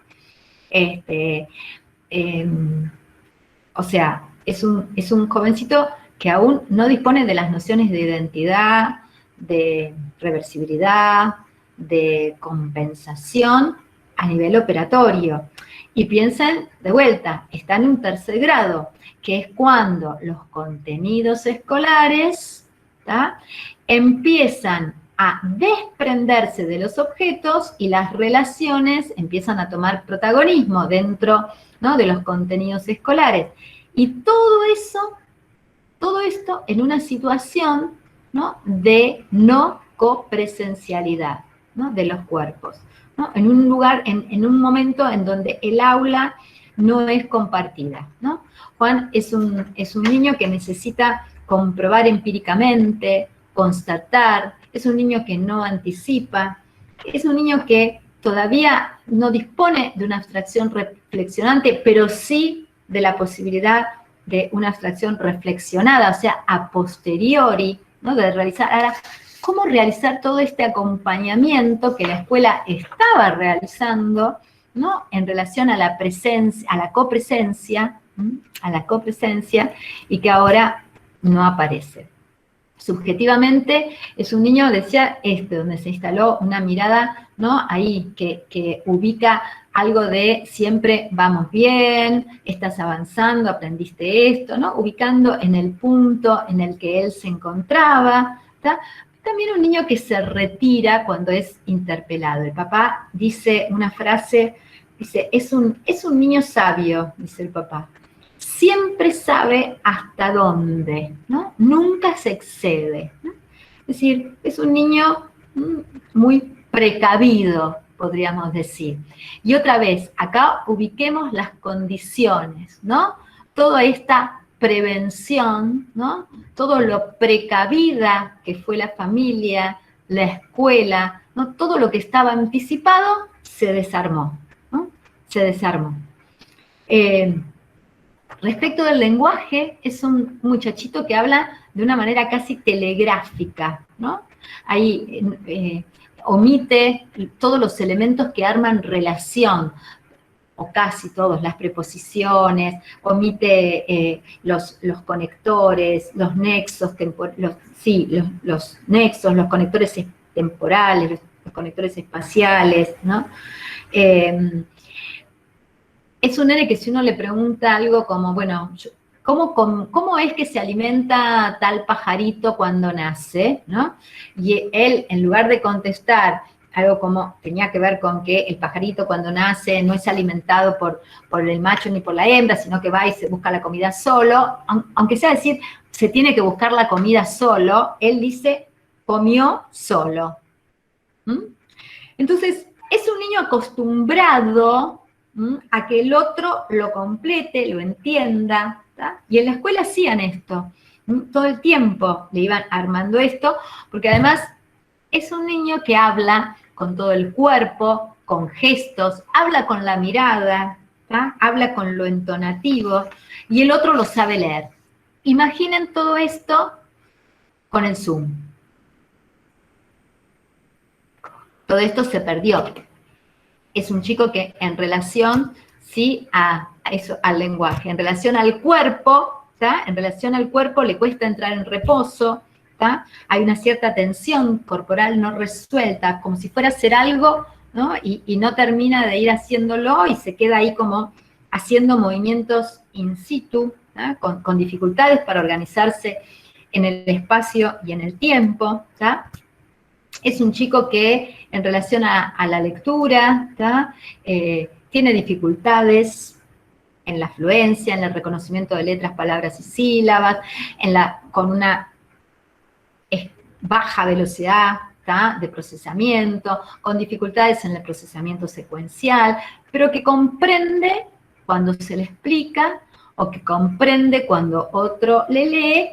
O sea, es un jovencito que aún no dispone de las nociones de identidad, de reversibilidad, de compensación a nivel operatorio. Y piensen, de vuelta, está en un tercer grado, que es cuando los contenidos escolares, ¿tá? Empiezan a desprenderse de los objetos y las relaciones empiezan a tomar protagonismo dentro, ¿no?, de los contenidos escolares. Y todo esto en una situación, ¿no?, de no copresencialidad, ¿no?, de los cuerpos, ¿no? En un lugar, en un momento en donde el aula no es compartida, ¿no? Juan es un niño que necesita comprobar empíricamente, constatar, es un niño que no anticipa, es un niño que todavía no dispone de una abstracción reflexionante, pero sí de la posibilidad de una abstracción reflexionada, o sea, a posteriori, ¿no?, de realizar. Ahora, ¿cómo realizar todo este acompañamiento que la escuela estaba realizando, ¿no?, en relación a la presencia, a la copresencia, a la copresencia, y que ahora no aparece. Subjetivamente es un niño, decía, donde se instaló una mirada, ¿no? Ahí, que ubica algo de siempre vamos bien, estás avanzando, aprendiste esto, ¿no? Ubicando en el punto en el que él se encontraba, ¿tá? También un niño que se retira cuando es interpelado. El papá dice una frase, dice, es un niño sabio, dice el papá. Siempre sabe hasta dónde, ¿no? Nunca se excede, ¿no? Es decir, es un niño muy precavido, podríamos decir. Y otra vez, acá ubiquemos las condiciones, ¿no? Toda esta prevención, ¿no? Todo lo precavida que fue la familia, la escuela, ¿no? Todo lo que estaba anticipado se desarmó, ¿no? Se desarmó. Respecto del lenguaje, es un muchachito que habla de una manera casi telegráfica, ¿no? Ahí omite todos los elementos que arman relación, o casi todos, las preposiciones, omite los conectores, los nexos, los nexos, los conectores temporales, los conectores espaciales, ¿no? Es un nene que si uno le pregunta algo como, bueno, ¿cómo es que se alimenta tal pajarito cuando nace? ¿No? Y él, en lugar de contestar algo como tenía que ver con que el pajarito cuando nace no es alimentado por el macho ni por la hembra, sino que va y se busca la comida solo, aunque sea decir, se tiene que buscar la comida solo, él dice, comió solo. Entonces, es un niño acostumbrado a que el otro lo complete, lo entienda, ¿tá? Y en la escuela hacían esto, todo el tiempo le iban armando esto, porque además es un niño que habla con todo el cuerpo, con gestos, habla con la mirada, ¿tá? Habla con lo entonativo, y el otro lo sabe leer. Imaginen todo esto con el Zoom. Todo esto se perdió. Es un chico que en relación, sí, a eso, al lenguaje, en relación al cuerpo, ¿tá? En relación al cuerpo le cuesta entrar en reposo, ¿tá? Hay una cierta tensión corporal no resuelta, como si fuera a hacer algo, ¿no? Y no termina de ir haciéndolo y se queda ahí como haciendo movimientos in situ, ¿tá? Con dificultades para organizarse en el espacio y en el tiempo, ¿tá? Es un chico que en relación a la lectura, tiene dificultades en la fluencia, en el reconocimiento de letras, palabras y sílabas, con una baja velocidad de procesamiento, con dificultades en el procesamiento secuencial, pero que comprende cuando se le explica o que comprende cuando otro le lee,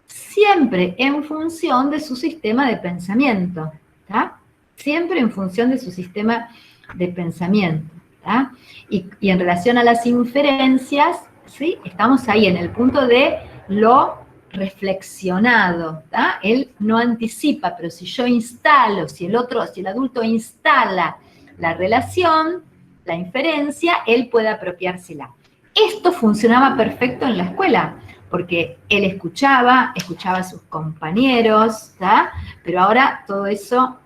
siempre en función de su sistema de pensamiento, ¿tá? Siempre en función de su sistema de pensamiento, ¿tá? Y en relación a las inferencias, ¿sí? Estamos ahí en el punto de lo reflexionado, ¿tá? Él no anticipa, pero si yo instalo, si el adulto instala la relación, la inferencia, él puede apropiársela. Esto funcionaba perfecto en la escuela, porque él escuchaba a sus compañeros, ¿tá? Pero ahora todo eso,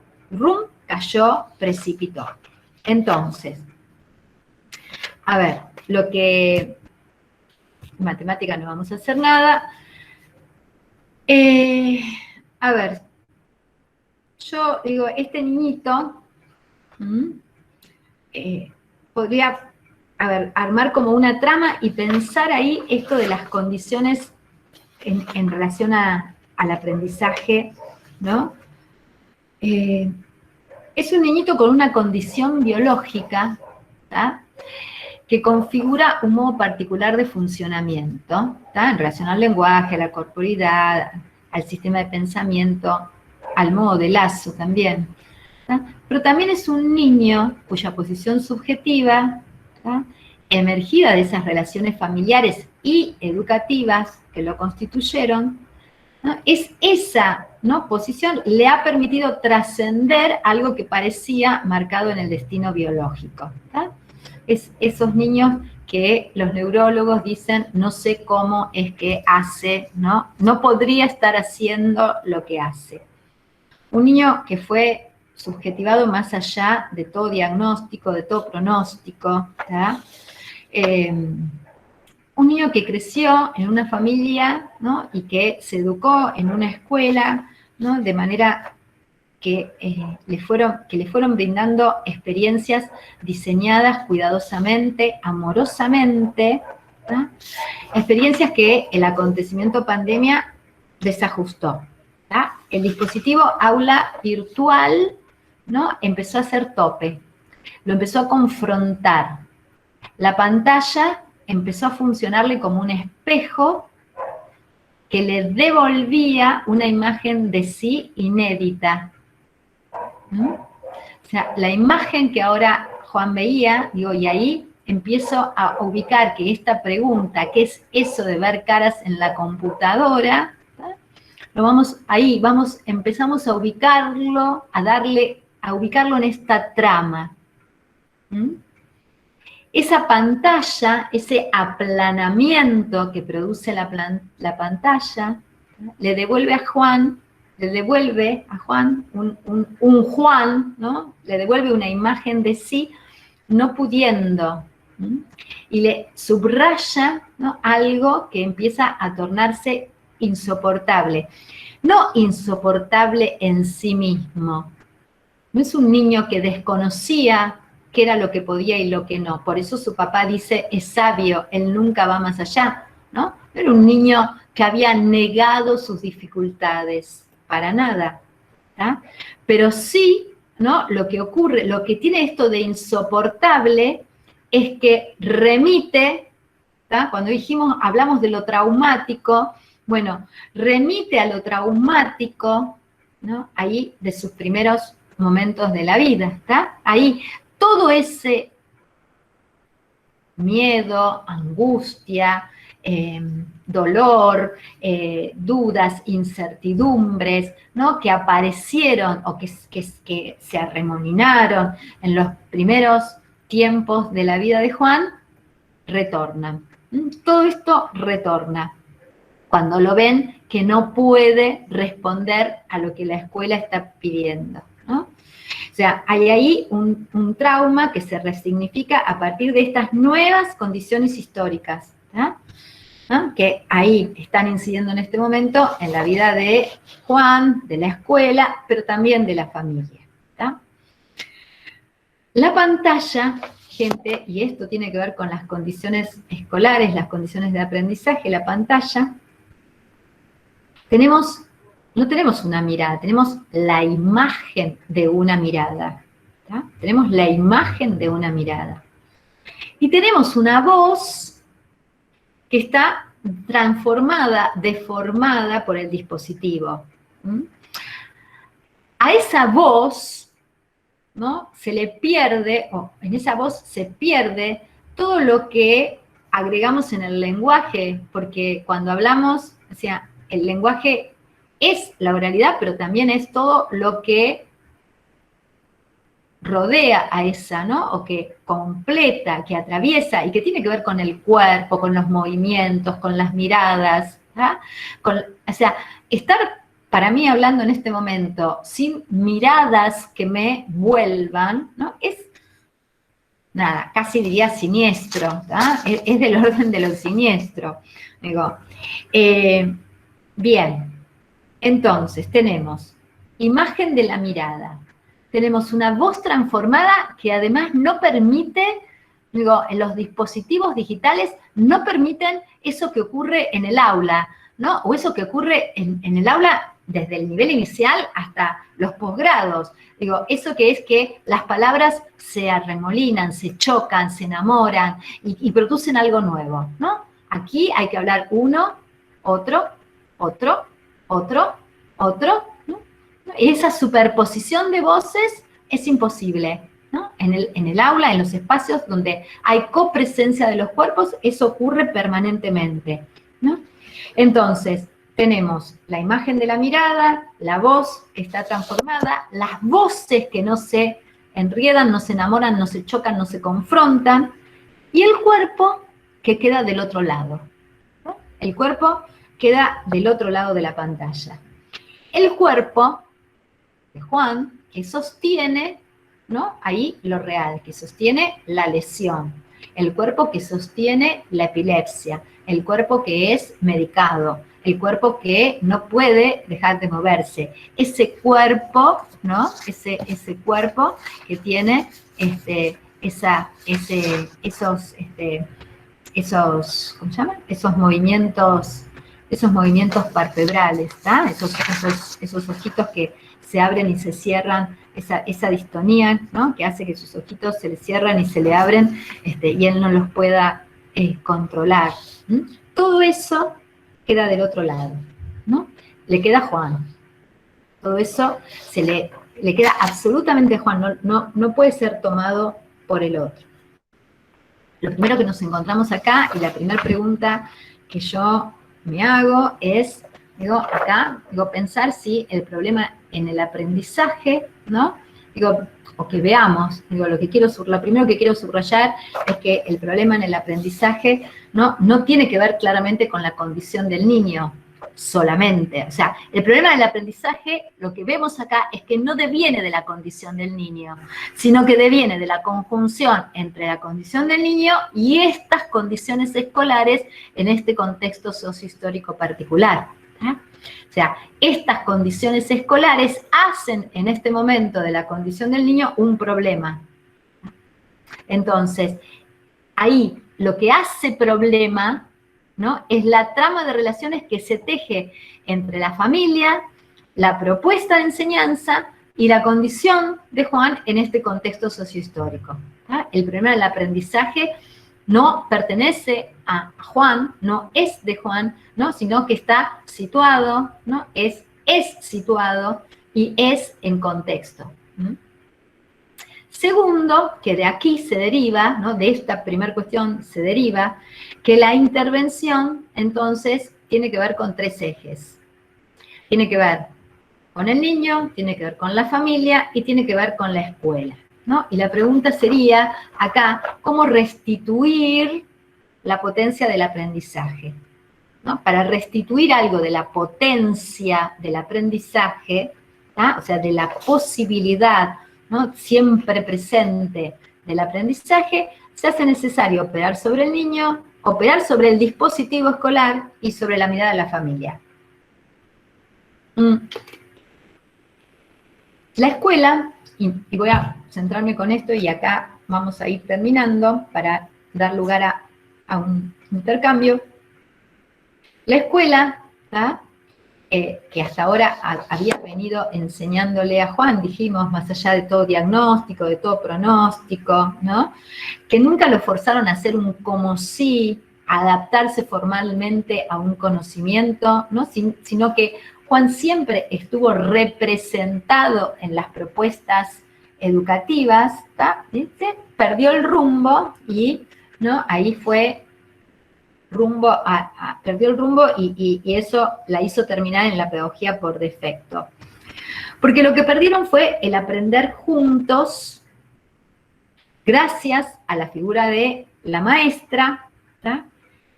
cayó, precipitó. Entonces, a ver, matemática no vamos a hacer nada. A ver, yo digo, este niñito podría armar como una trama y pensar ahí esto de las condiciones en relación al aprendizaje, ¿no? Es un niñito con una condición biológica, ¿tá? Que configura un modo particular de funcionamiento, ¿tá? En relación al lenguaje, a la corporalidad, al sistema de pensamiento, al modo de lazo también, ¿tá? Pero también es un niño cuya posición subjetiva, ¿tá? Emergida de esas relaciones familiares y educativas que lo constituyeron, ¿no? Esa, ¿no? Posición le ha permitido trascender algo que parecía marcado en el destino biológico, ¿tá? Esos niños que los neurólogos dicen, no sé cómo es que hace, ¿no? No podría estar haciendo lo que hace. Un niño que fue subjetivado más allá de todo diagnóstico, de todo pronóstico, ¿tá? Un niño que creció en una familia, ¿no? Y que se educó en una escuela, ¿no? De manera que le fueron brindando experiencias diseñadas cuidadosamente, amorosamente, ¿tá? Experiencias que el acontecimiento pandemia desajustó, ¿tá? El dispositivo aula virtual, ¿no? Empezó a ser tope, lo empezó a confrontar. La pantalla empezó a funcionarle como un espejo que le devolvía una imagen de sí inédita. O sea, la imagen que ahora Juan veía, digo, y ahí empiezo a ubicar que esta pregunta, ¿qué es eso de ver caras en la computadora? Empezamos a ubicarlo, a ubicarlo en esta trama. Esa pantalla, ese aplanamiento que produce la pantalla, le devuelve a Juan un Juan, ¿no? Le devuelve una imagen de sí no pudiendo, y le subraya, ¿no? Algo que empieza a tornarse insoportable. No insoportable en sí mismo. No es un niño que desconocía qué era lo que podía y lo que no. Por eso su papá dice, es sabio, él nunca va más allá, ¿no? Era un niño que había negado sus dificultades, para nada, ¿tá? Pero sí, ¿no? Lo que ocurre, lo que tiene esto de insoportable es que remite, ¿tá? Cuando hablamos de lo traumático, bueno, remite a lo traumático, ¿no? Ahí de sus primeros momentos de la vida, ¿está? Ahí todo ese miedo, angustia, dolor, dudas, incertidumbres, ¿no? Que aparecieron o que se arremolinaron en los primeros tiempos de la vida de Juan, retornan. Todo esto retorna cuando lo ven que no puede responder a lo que la escuela está pidiendo, ¿no? O sea, hay ahí un trauma que se resignifica a partir de estas nuevas condiciones históricas, ¿no? Que ahí están incidiendo en este momento en la vida de Juan, de la escuela, pero también de la familia, ¿tá? La pantalla, gente, y esto tiene que ver con las condiciones escolares, las condiciones de aprendizaje, la pantalla, no tenemos una mirada, tenemos la imagen de una mirada, ¿tá? Tenemos la imagen de una mirada. Y tenemos una voz que está transformada, deformada por el dispositivo. A esa voz, ¿no? Se le pierde, o en esa voz se pierde todo lo que agregamos en el lenguaje, porque cuando hablamos, o sea, el lenguaje es la oralidad, pero también es todo lo que rodea a esa, ¿no? O que completa, que atraviesa y que tiene que ver con el cuerpo, con los movimientos, con las miradas, ¿tá? O sea, estar, para mí, hablando en este momento, sin miradas que me vuelvan, ¿no? Es, nada, casi diría siniestro, ¿tá? Es del orden de lo siniestro. Digo, bien, entonces tenemos imagen de la mirada, tenemos una voz transformada que además no permite, digo, en los dispositivos digitales no permiten eso que ocurre en el aula, ¿no? O eso que ocurre en el aula desde el nivel inicial hasta los posgrados. Digo, eso que es que las palabras se arremolinan, se chocan, se enamoran y producen algo nuevo, ¿no? Aquí hay que hablar uno, otro, otro, otro, otro, ¿no? Esa superposición de voces es imposible, ¿no? En el aula, en los espacios donde hay copresencia de los cuerpos, eso ocurre permanentemente, ¿no? Entonces, tenemos la imagen de la mirada, la voz que está transformada, las voces que no se enriedan, no se enamoran, no se chocan, no se confrontan, y el cuerpo que queda del otro lado, ¿no? El cuerpo queda del otro lado de la pantalla. El cuerpo de Juan que sostiene, ¿no? Ahí lo real, que sostiene la lesión, el cuerpo que sostiene la epilepsia, el cuerpo que es medicado, el cuerpo que no puede dejar de moverse, ese cuerpo, ¿no? Ese cuerpo que tiene esos, ¿cómo se llama? Esos movimientos palpebrales, ¿tá? Esos ojitos que se abren y se cierran, esa distonía, ¿no? Que hace que sus ojitos se le cierran y se le abren, y él no los pueda controlar. Todo eso queda del otro lado, ¿no? Le queda a Juan. Todo eso le queda absolutamente a Juan, no puede ser tomado por el otro. Lo primero que nos encontramos acá, y la primera pregunta que yo me hago es, pensar si el problema en el aprendizaje, ¿no? O que veamos, lo primero que quiero subrayar es que el problema en el aprendizaje no tiene que ver claramente con la condición del niño solamente. O sea, el problema del aprendizaje, lo que vemos acá, es que no deviene de la condición del niño, sino que deviene de la conjunción entre la condición del niño y estas condiciones escolares en este contexto sociohistórico particular. O sea, estas condiciones escolares hacen en este momento de la condición del niño un problema. Entonces, ahí lo que hace problema, ¿no? Es la trama de relaciones que se teje entre la familia, la propuesta de enseñanza y la condición de Juan en este contexto sociohistórico. El problema del aprendizaje no pertenece a Juan, no es de Juan, ¿no? Sino que está situado, ¿no? Es situado y es en contexto. Segundo, que de aquí se deriva, ¿no? De esta primera cuestión se deriva, que la intervención, entonces, tiene que ver con tres ejes. Tiene que ver con el niño, tiene que ver con la familia y tiene que ver con la escuela, ¿no? Y la pregunta sería, acá, ¿cómo restituir la potencia del aprendizaje? ¿No? Para restituir algo de la potencia del aprendizaje, ¿tá? O sea, de la posibilidad, ¿no? Siempre presente del aprendizaje, se hace necesario operar sobre el niño, operar sobre el dispositivo escolar y sobre la mirada de la familia. La escuela, y voy a centrarme con esto y acá vamos a ir terminando para dar lugar a un intercambio. La escuela, ¿tá? Que hasta ahora había venido enseñándole a Juan, dijimos, más allá de todo diagnóstico, de todo pronóstico, ¿no? Que nunca lo forzaron a hacer un como si, adaptarse formalmente a un conocimiento, ¿no? Sino que Juan siempre estuvo representado en las propuestas educativas, ¿tá? ¿Viste? Perdió el rumbo y, ¿no? Ahí fue perdió el rumbo y eso la hizo terminar en la pedagogía por defecto. Porque lo que perdieron fue el aprender juntos, gracias a la figura de la maestra, ¿tá?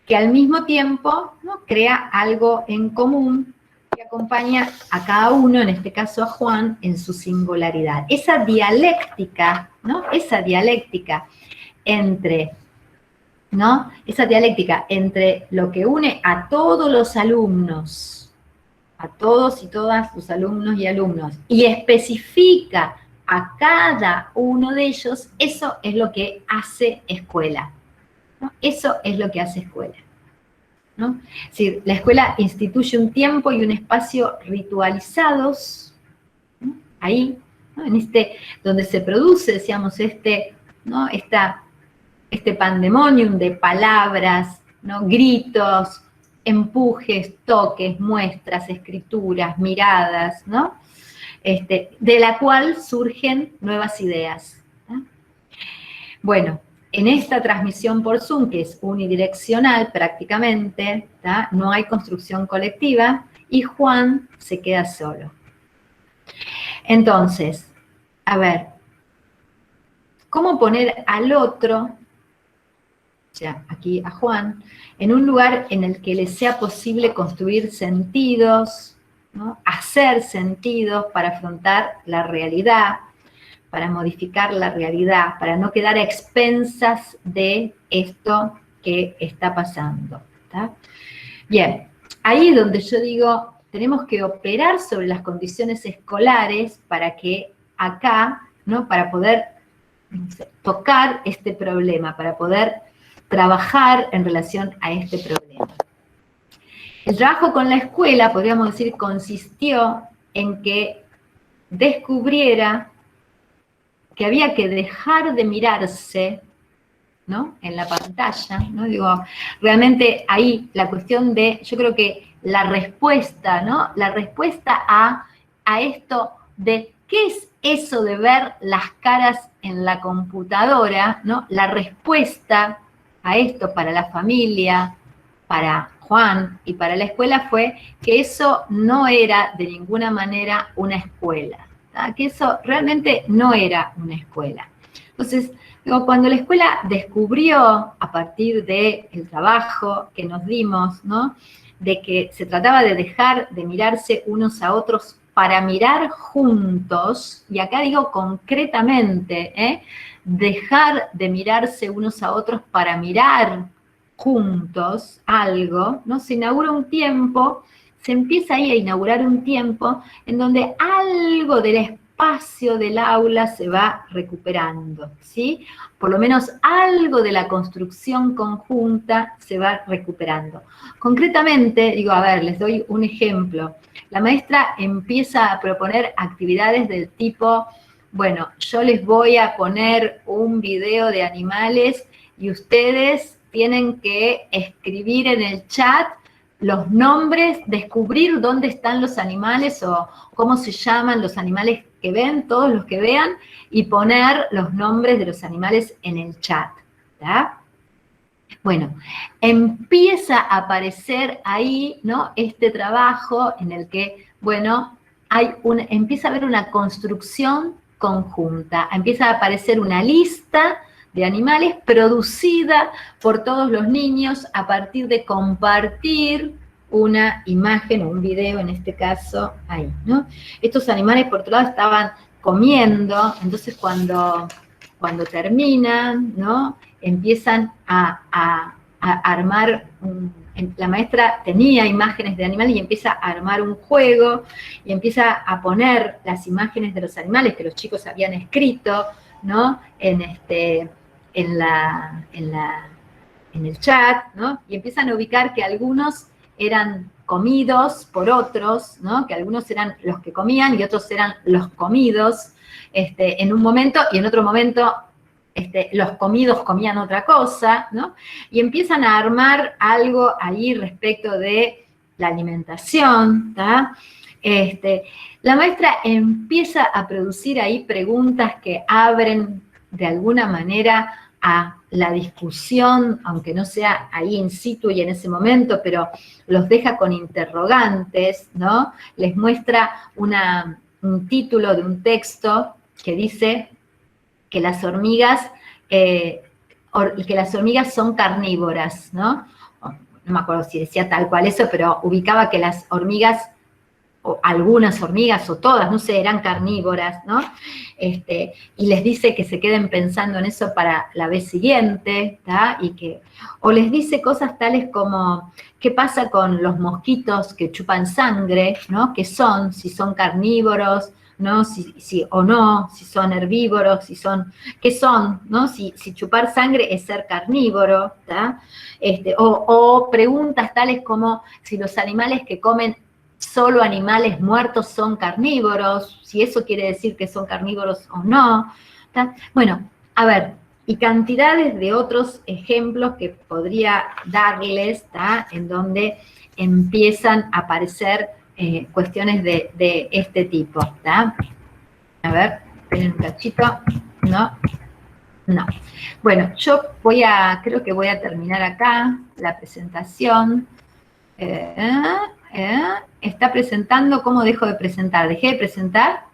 Que al mismo tiempo, ¿no? Crea algo en común que acompaña a cada uno, en este caso a Juan, en su singularidad. Esa dialéctica, ¿no? Esa dialéctica entre... ¿no? Esa dialéctica entre lo que une a todos los alumnos, a todos y todas los alumnos y alumnos, y especifica a cada uno de ellos, eso es lo que hace escuela, ¿no? Eso es lo que hace escuela, ¿no? Es decir, la escuela instituye un tiempo y un espacio ritualizados, ¿no? Ahí, ¿no? En donde se produce, decíamos, ¿no? Este pandemonium de palabras, ¿no? Gritos, empujes, toques, muestras, escrituras, miradas, ¿no? De la cual surgen nuevas ideas, ¿no? Bueno, en esta transmisión por Zoom, que es unidireccional prácticamente, ¿tá? No hay construcción colectiva y Juan se queda solo. Entonces, a ver, ¿cómo poner al otro o sea, aquí a Juan, en un lugar en el que le sea posible construir sentidos, ¿no? Hacer sentidos para afrontar la realidad, para modificar la realidad, para no quedar a expensas de esto que está pasando. ¿Tá? Bien, ahí es donde yo digo, tenemos que operar sobre las condiciones escolares para que acá, ¿no? Para poder tocar este problema, para poder trabajar en relación a este problema. El trabajo con la escuela, podríamos decir, consistió en que descubriera que había que dejar de mirarse, ¿no? En la pantalla, ¿no? Digo, realmente ahí la cuestión de, yo creo que la respuesta, ¿no? La respuesta a esto de qué es eso de ver las caras en la computadora, ¿no? La respuesta a esto para la familia, para Juan y para la escuela fue que eso no era de ninguna manera una escuela, ¿tá? Que eso realmente no era una escuela. Entonces, cuando la escuela descubrió, a partir del trabajo que nos dimos, ¿no? De que se trataba de dejar de mirarse unos a otros para mirar juntos, y acá digo concretamente, dejar de mirarse unos a otros para mirar juntos algo, ¿no? Se inaugura un tiempo, se empieza ahí a inaugurar un tiempo en donde algo del espacio del aula se va recuperando, ¿sí? Por lo menos algo de la construcción conjunta se va recuperando. Concretamente, digo, a ver, les doy un ejemplo. La maestra empieza a proponer actividades del tipo, bueno, yo les voy a poner un video de animales y ustedes tienen que escribir en el chat los nombres, descubrir dónde están los animales o cómo se llaman los animales que ven, todos los que vean, y poner los nombres de los animales en el chat, ¿tá? Bueno, empieza a aparecer ahí, ¿no? Este trabajo en el que, bueno, empieza a haber una construcción conjunta, empieza a aparecer una lista de animales producida por todos los niños a partir de compartir una imagen o un video, en este caso, ahí, ¿no? Estos animales, por otro lado, estaban comiendo, entonces cuando terminan, ¿no? Empiezan a armar, la maestra tenía imágenes de animales y empieza a armar un juego y empieza a poner las imágenes de los animales que los chicos habían escrito, ¿no? En el chat, ¿no? Y empiezan a ubicar que algunos eran comidos por otros, ¿no? Que algunos eran los que comían y otros eran los comidos, en un momento, y en otro momento los comidos comían otra cosa, ¿no? Y empiezan a armar algo ahí respecto de la alimentación, ¿tá? La maestra empieza a producir ahí preguntas que abren de alguna manera a la discusión, aunque no sea ahí in situ y en ese momento, pero los deja con interrogantes, ¿no? Les muestra un título de un texto que dice que las hormigas son carnívoras, ¿no? No me acuerdo si decía tal cual eso, pero ubicaba que las hormigas, o algunas hormigas, o todas, no sé, eran carnívoras, ¿no? Y les dice que se queden pensando en eso para la vez siguiente, ¿tá? O les dice cosas tales como, ¿qué pasa con los mosquitos que chupan sangre, ¿no? ¿Qué son? Si son carnívoros, ¿no? Si son herbívoros, ¿qué son? ¿No? Si chupar sangre es ser carnívoro, ¿tá? O preguntas tales como si los animales que comen solo animales muertos son carnívoros, si eso quiere decir que son carnívoros o no. ¿Tá? Bueno, a ver, y cantidades de otros ejemplos que podría darles, ¿tá? En donde empiezan a aparecer cuestiones de este tipo, ¿tá? A ver, tienen un cachito, ¿no? No. Bueno, yo creo que voy a terminar acá la presentación. Está presentando, ¿cómo dejo de presentar? ¿Dejé de presentar?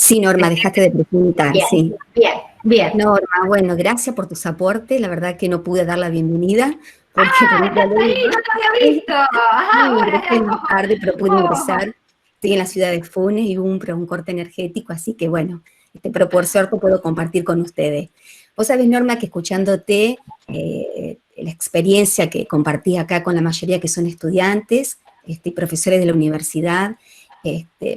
Sí, Norma, dejaste de preguntar, Bien, sí. bien, bien. Norma, bueno, gracias por tus aportes. La verdad que no pude dar la bienvenida porque por un ¡Estás ahí! ¡No problema. te había visto! ¡Ah, Ingresé más bueno! tarde, pero pude Oh, ingresar. Estoy en la ciudad de Funes y hubo un corte energético, así que bueno, pero por suerte puedo compartir con ustedes. Vos sabés, Norma, que escuchándote, la experiencia que compartí acá con la mayoría que son estudiantes y profesores de la universidad,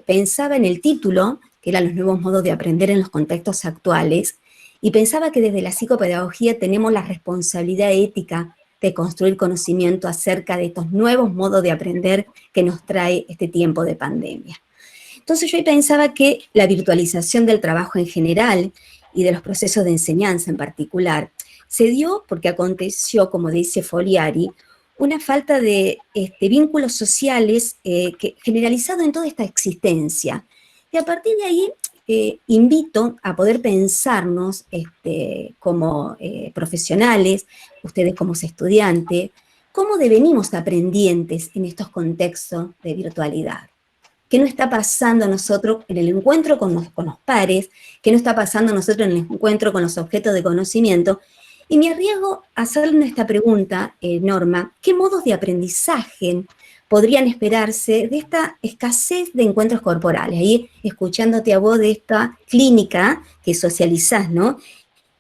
pensaba en el título, que eran los nuevos modos de aprender en los contextos actuales, y pensaba que desde la psicopedagogía tenemos la responsabilidad ética de construir conocimiento acerca de estos nuevos modos de aprender que nos trae este tiempo de pandemia. Entonces yo pensaba que la virtualización del trabajo en general y de los procesos de enseñanza en particular se dio porque aconteció, como dice Foliari, una falta de vínculos sociales generalizado en toda esta existencia. Y a partir de ahí invito a poder pensarnos como profesionales, ustedes como estudiantes, cómo devenimos aprendientes en estos contextos de virtualidad. ¿Qué nos está pasando a nosotros en el encuentro con los pares? ¿Qué nos está pasando a nosotros en el encuentro con los objetos de conocimiento? Y me arriesgo a hacerle esta pregunta, Norma, ¿qué modos de aprendizaje podrían esperarse de esta escasez de encuentros corporales? Ahí, escuchándote a vos de esta clínica que socializás, ¿no?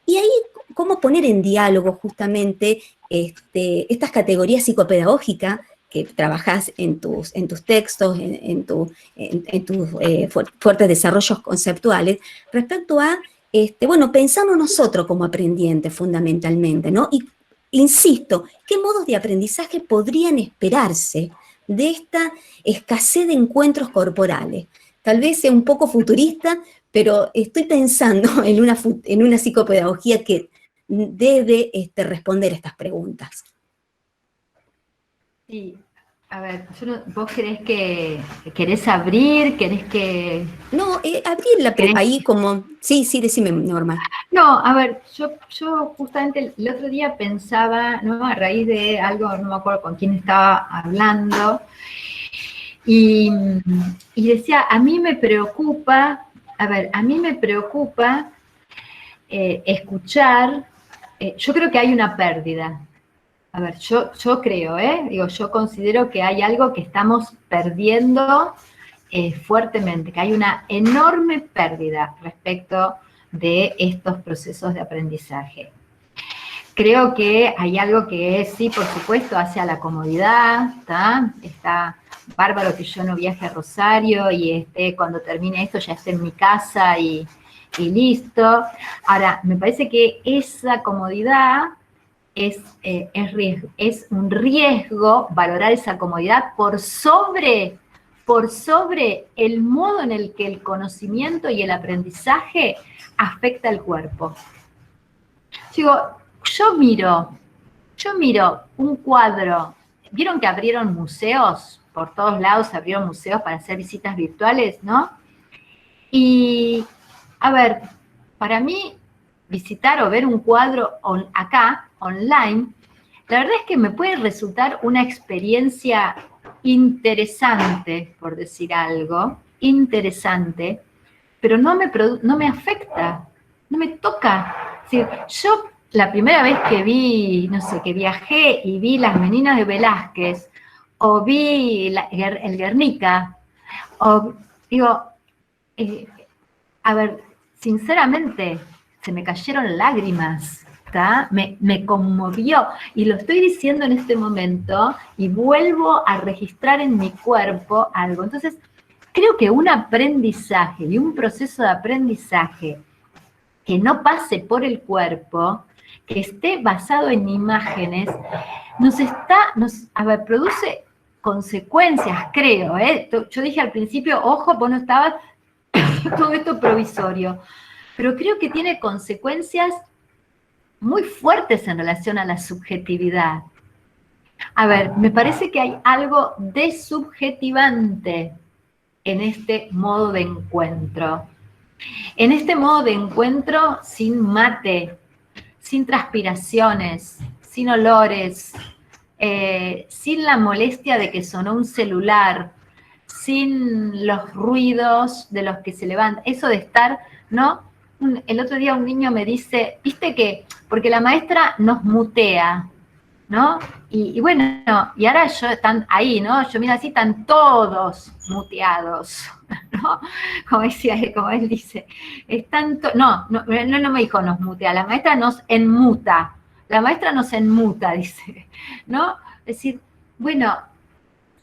Y ahí, ¿cómo poner en diálogo justamente estas categorías psicopedagógicas que trabajás en tus textos, en tus fuertes desarrollos conceptuales, respecto a, pensamos nosotros como aprendientes fundamentalmente, ¿no? Y insisto, ¿qué modos de aprendizaje podrían esperarse de esta escasez de encuentros corporales? Tal vez sea un poco futurista, pero estoy pensando en una psicopedagogía que debe responder estas preguntas. sí, a ver, ¿vos querés abrir? ¿Querés que...? No, abrirla ahí como... Sí, decime, Norma. No, a ver, yo justamente el otro día pensaba, ¿no? A raíz de algo, no me acuerdo con quién estaba hablando, y decía, a mí me preocupa escuchar, yo creo que hay una pérdida. A ver, yo creo, yo considero que hay algo que estamos perdiendo fuertemente, que hay una enorme pérdida respecto de estos procesos de aprendizaje. Creo que hay algo que sí, por supuesto, hacia la comodidad, está bárbaro que yo no viaje a Rosario y cuando termine esto ya esté en mi casa y listo. Ahora, me parece que esa comodidad es un riesgo valorar esa comodidad por sobre el modo en el que el conocimiento y el aprendizaje afecta al cuerpo. Digo, yo miro un cuadro. ¿Vieron que abrieron museos? Por todos lados abrieron museos para hacer visitas virtuales, ¿no? Y, a ver, para mí, visitar o ver un cuadro acá, online, la verdad es que me puede resultar una experiencia interesante, por decir algo, interesante, pero no me afecta, no me toca. Es decir, yo la primera vez que vi, no sé, que viajé y vi Las Meninas de Velázquez, o vi el Guernica, o digo, a ver, sinceramente, se me cayeron lágrimas, ¿tá? Me conmovió, y lo estoy diciendo en este momento, y vuelvo a registrar en mi cuerpo algo. Entonces, creo que un aprendizaje y un proceso de aprendizaje que no pase por el cuerpo, que esté basado en imágenes, produce consecuencias, creo, ¿eh? Yo dije al principio, ojo, vos no estabas, todo esto provisorio, pero creo que tiene consecuencias muy fuertes en relación a la subjetividad. A ver, me parece que hay algo desubjetivante en este modo de encuentro. En este modo de encuentro sin mate, sin transpiraciones, sin olores, sin la molestia de que sonó un celular, sin los ruidos de los que se levantan, eso de estar, ¿no? El otro día un niño me dice, viste que, porque la maestra nos mutea, ¿no? Y bueno, y ahora están ahí, ¿no? Yo miro así, están todos muteados, ¿no? Como él dice, no me dijo nos mutea, la maestra nos enmuta, dice, ¿no? Es decir, bueno,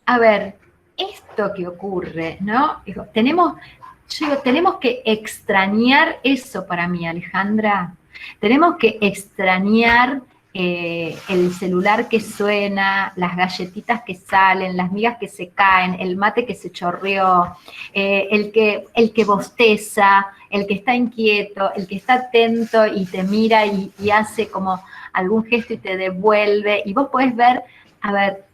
a ver, esto que ocurre, ¿no? Digo, tenemos que extrañar eso para mí, Alejandra. Tenemos que extrañar el celular que suena, las galletitas que salen, las migas que se caen, el mate que se chorreó, el que bosteza, el que está inquieto, el que está atento y te mira y hace como algún gesto y te devuelve. Y vos podés ver, a ver,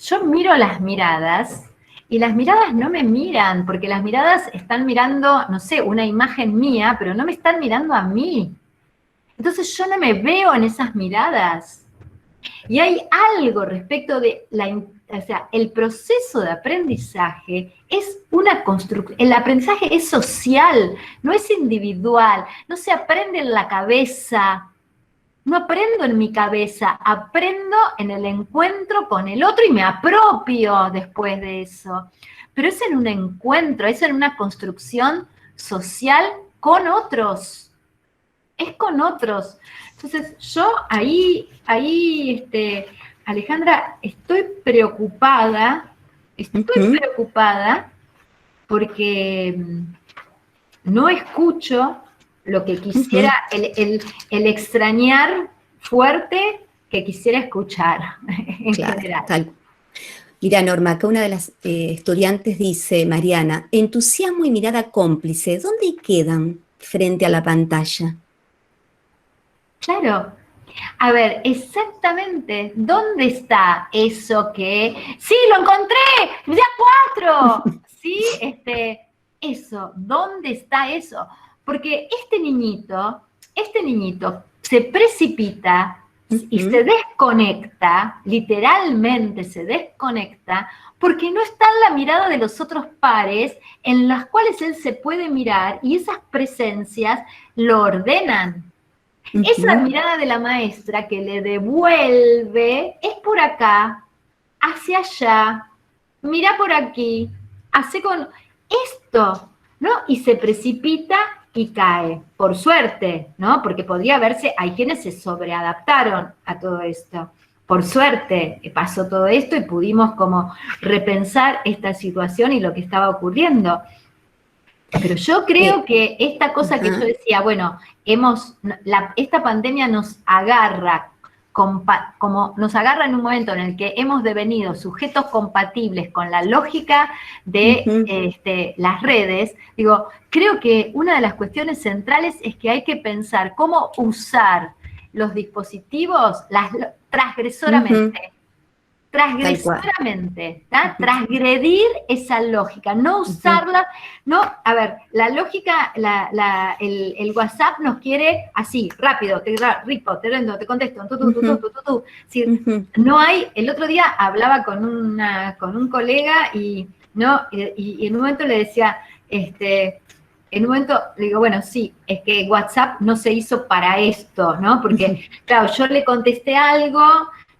yo miro las miradas y las miradas no me miran, porque las miradas están mirando, no sé, una imagen mía, pero no me están mirando a mí. Entonces yo no me veo en esas miradas. Y hay algo respecto de el proceso de aprendizaje es una construcción. El aprendizaje es social, no es individual, no se aprende en la cabeza. No aprendo en mi cabeza, aprendo en el encuentro con el otro y me apropio después de eso. Pero es en un encuentro, es en una construcción social con otros. Es con otros. Entonces, yo ahí, Alejandra, estoy preocupada porque no escucho lo que quisiera, el extrañar fuerte que quisiera escuchar en general. Mira, Norma, acá una de las estudiantes dice, Mariana, entusiasmo y mirada cómplice, ¿dónde quedan frente a la pantalla? Claro. A ver, exactamente, ¿dónde está eso que... ¡Sí, lo encontré! ¡Día 4! ¿Sí? Eso, ¿dónde está eso? Porque este niñito se precipita y se desconecta, literalmente se desconecta, porque no está en la mirada de los otros pares en las cuales él se puede mirar y esas presencias lo ordenan. Esa mirada de la maestra que le devuelve es por acá, hacia allá, mira por aquí, hace con esto, ¿no? Y se precipita y cae, por suerte, ¿no? Porque podría verse, hay quienes se sobreadaptaron a todo esto. Por suerte pasó todo esto y pudimos como repensar esta situación y lo que estaba ocurriendo. Pero yo creo que esta cosa que yo decía, bueno, esta pandemia nos agarra, como nos agarra en un momento en el que hemos devenido sujetos compatibles con la lógica de las redes. Digo, creo que una de las cuestiones centrales es que hay que pensar cómo usar los dispositivos transgresoramente. Transgredir esa lógica, no usarla, no, a ver, la lógica, el WhatsApp nos quiere así, rápido, te contesto, sí, no hay, el otro día hablaba con un colega y en un momento le decía, en un momento le digo, bueno, sí, es que WhatsApp no se hizo para esto, ¿no? Porque, claro, yo le contesté algo,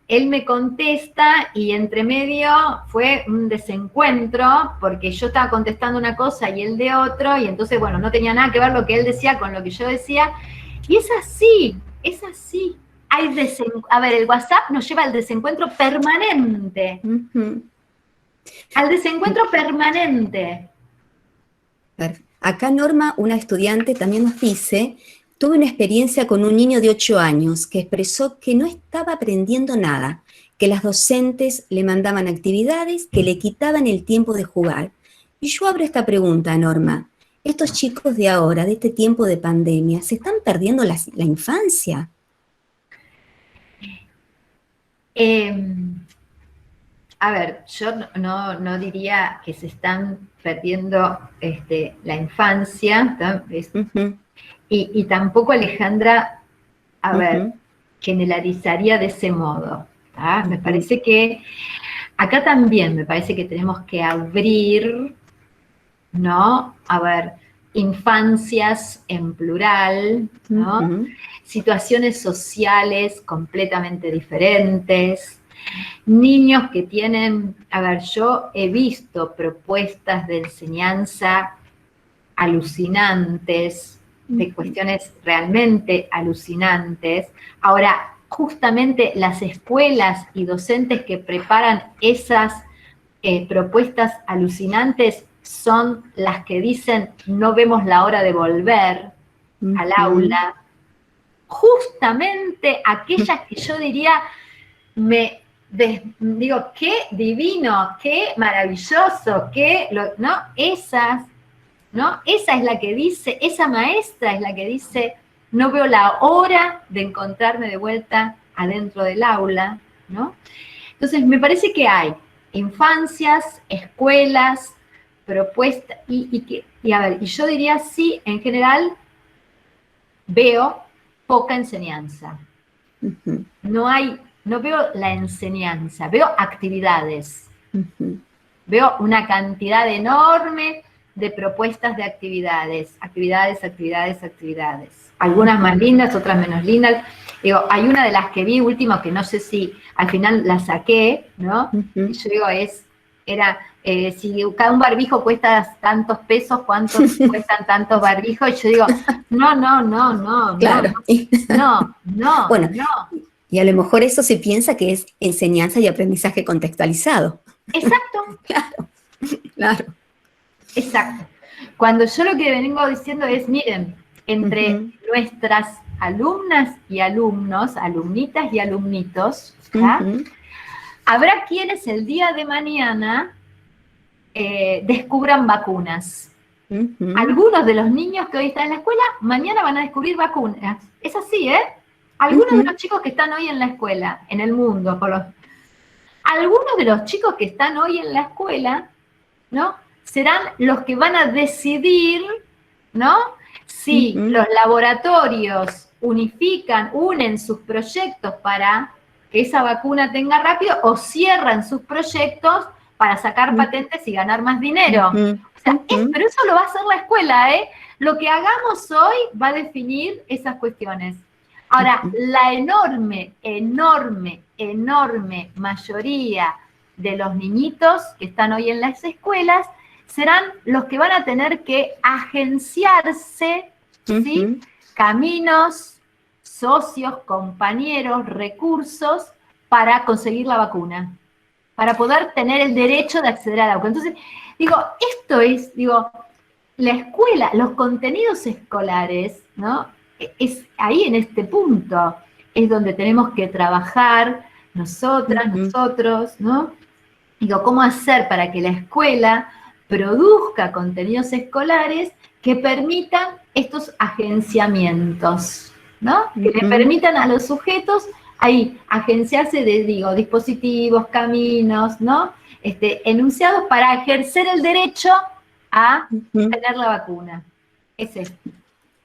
él me contesta y entre medio fue un desencuentro porque yo estaba contestando una cosa y él de otro y entonces, bueno, no tenía nada que ver lo que él decía con lo que yo decía. Y es así. A ver, el WhatsApp nos lleva al desencuentro permanente. Al desencuentro permanente. Acá Norma, una estudiante, también nos dice... Tuve una experiencia con un niño de 8 años que expresó que no estaba aprendiendo nada, que las docentes le mandaban actividades que le quitaban el tiempo de jugar. Y yo abro esta pregunta, Norma. ¿Estos chicos de ahora, de este tiempo de pandemia, se están perdiendo la infancia? A ver, yo no diría que se están perdiendo la infancia, Y tampoco, Alejandra, a ver, generalizaría de ese modo. Me parece que acá también me parece que tenemos que abrir, ¿no? A ver, infancias en plural, ¿no? Situaciones sociales completamente diferentes, niños que tienen, a ver, yo he visto propuestas de enseñanza alucinantes, de cuestiones realmente alucinantes. Ahora, justamente las escuelas y docentes que preparan esas propuestas alucinantes son las que dicen no vemos la hora de volver al aula. Justamente aquellas que yo diría, digo, qué divino, qué maravilloso, ¿no? Esas, ¿no? Esa es la que dice, esa maestra es la que dice, no veo la hora de encontrarme de vuelta adentro del aula, ¿no? Entonces, me parece que hay infancias, escuelas, propuestas, y a ver, y yo diría sí, en general, veo poca enseñanza. No veo la enseñanza, veo actividades. Veo una cantidad enorme de propuestas de actividades. Algunas más lindas, otras menos lindas. Digo, hay una de las que vi último, que no sé si al final la saqué, ¿no? Y yo digo, si cada un barbijo cuesta tantos pesos, ¿cuántos cuestan tantos barbijos? Y yo digo, no, claro. no. Bueno, y a lo mejor eso se piensa que es enseñanza y aprendizaje contextualizado. Exacto. Claro. Exacto. Cuando yo lo que vengo diciendo es, miren, entre nuestras alumnas y alumnos, alumnitas y alumnitos, habrá quienes el día de mañana descubran vacunas. Algunos de los niños que hoy están en la escuela, mañana van a descubrir vacunas. Es así, ¿eh? Algunos de los chicos que están hoy en la escuela, en el mundo, algunos de los chicos que están hoy en la escuela, ¿no? Serán los que van a decidir, ¿no? Si los laboratorios unen sus proyectos para que esa vacuna tenga rápido o cierran sus proyectos para sacar patentes y ganar más dinero. O sea, pero eso lo va a hacer la escuela, ¿eh? Lo que hagamos hoy va a definir esas cuestiones. Ahora, la enorme mayoría de los niñitos que están hoy en las escuelas serán los que van a tener que agenciarse, ¿sí? Caminos, socios, compañeros, recursos para conseguir la vacuna, para poder tener el derecho de acceder a la vacuna. Entonces, la escuela, los contenidos escolares, ¿no? Es ahí en este punto, es donde tenemos que trabajar nosotras, nosotros, ¿no? Digo, ¿cómo hacer para que la escuela produzca contenidos escolares que permitan estos agenciamientos, ¿no? Que le permitan a los sujetos ahí agenciarse de, dispositivos, caminos, ¿no? Enunciados para ejercer el derecho a tener la vacuna. Es esto.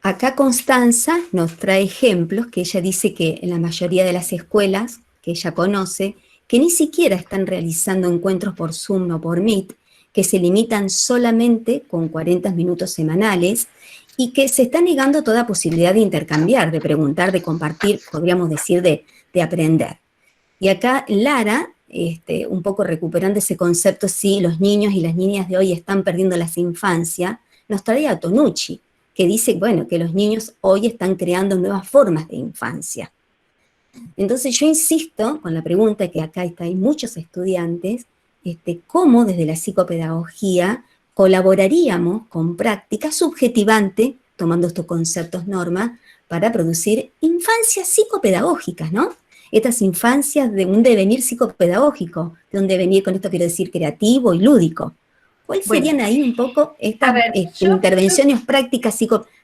Acá Constanza nos trae ejemplos que ella dice que en la mayoría de las escuelas que ella conoce, que ni siquiera están realizando encuentros por Zoom o por Meet, que se limitan solamente con 40 minutos semanales y que se está negando toda posibilidad de intercambiar, de preguntar, de compartir, podríamos decir, de aprender. Y acá Lara, un poco recuperando ese concepto, si los niños y las niñas de hoy están perdiendo la infancia, nos trae a Tonucci, que dice, bueno, que los niños hoy están creando nuevas formas de infancia. Entonces yo insisto con la pregunta que acá hay muchos estudiantes, cómo desde la psicopedagogía colaboraríamos con prácticas subjetivantes, tomando estos conceptos norma, para producir infancias psicopedagógicas, ¿no? Estas infancias de un devenir psicopedagógico, de un devenir, con esto quiero decir, creativo y lúdico. ¿Cuáles serían ahí un poco estas intervenciones prácticas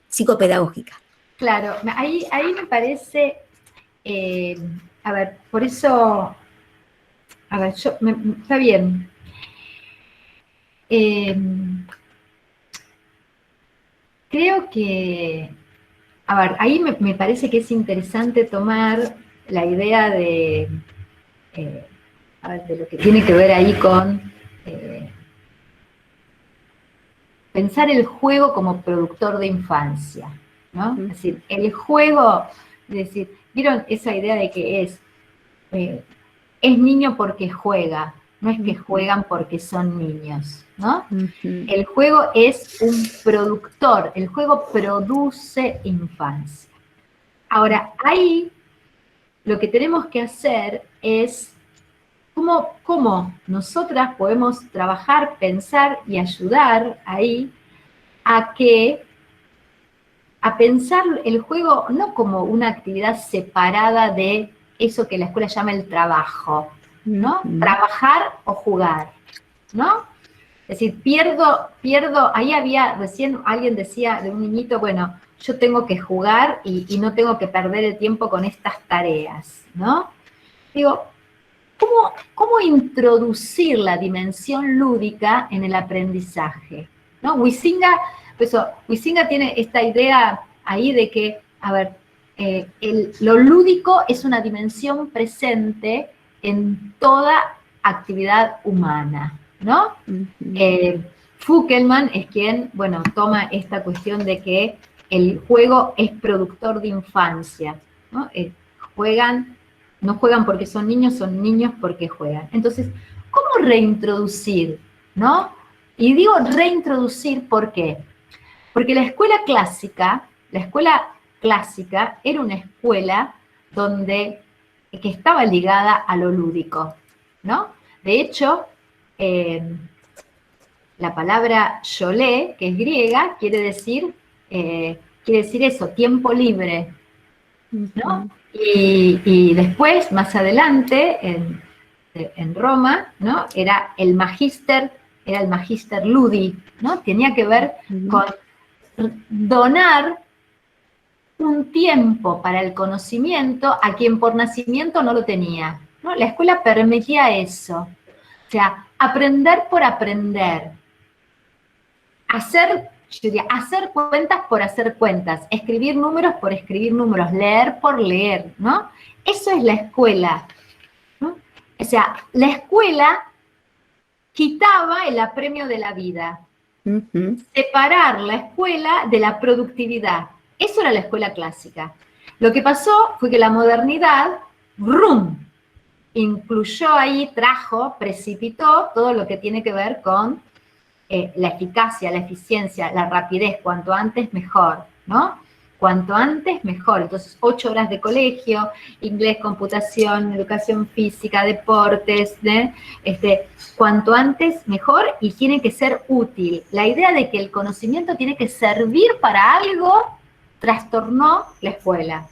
psicopedagógicas? Claro, ahí me parece, por eso, está bien. Creo que, ahí me parece que es interesante tomar la idea de, a ver, de lo que tiene que ver ahí con pensar el juego como productor de infancia, ¿no? Es decir, el juego, es decir, ¿vieron esa idea de que es niño porque juega? No es que juegan porque son niños, ¿no? El juego es un productor, el juego produce infancia. Ahora, ahí lo que tenemos que hacer es cómo nosotras podemos trabajar, pensar y ayudar ahí a pensar el juego no como una actividad separada de eso que la escuela llama el trabajo, ¿no? Trabajar o jugar, ¿no? Es decir, pierdo, ahí recién alguien decía de un niñito, bueno, yo tengo que jugar y no tengo que perder el tiempo con estas tareas, ¿no? Digo, ¿cómo introducir la dimensión lúdica en el aprendizaje? ¿No? Huizinga tiene esta idea ahí de que, a ver, lo lúdico es una dimensión presente en toda actividad humana, ¿no? Foukelman es quien, bueno, toma esta cuestión de que el juego es productor de infancia, ¿no? No juegan porque son niños porque juegan. Entonces, ¿cómo reintroducir, no? Y digo reintroducir, ¿por qué? Porque la escuela clásica era una escuela que estaba ligada a lo lúdico, ¿no? De hecho, la palabra yolé, que es griega, quiere decir eso, tiempo libre, ¿no? Y después, más adelante, en Roma, ¿no? Era el magister ludi, ¿no? Tenía que ver con donar un tiempo para el conocimiento a quien por nacimiento no lo tenía, ¿no? La escuela permitía eso. O sea, aprender por aprender. Hacer cuentas por hacer cuentas, escribir números por escribir números, leer por leer, ¿no? Eso es la escuela, ¿no? O sea, la escuela quitaba el apremio de la vida, separar la escuela de la productividad. Eso era la escuela clásica. Lo que pasó fue que la modernidad, ¡rum!, incluyó ahí, precipitó todo lo que tiene que ver con la eficacia, la eficiencia, la rapidez, cuanto antes mejor, ¿no? Cuanto antes mejor. Entonces, 8 horas de colegio, inglés, computación, educación física, deportes, cuanto antes mejor y tiene que ser útil. La idea de que el conocimiento tiene que servir para algo trastornó la escuela,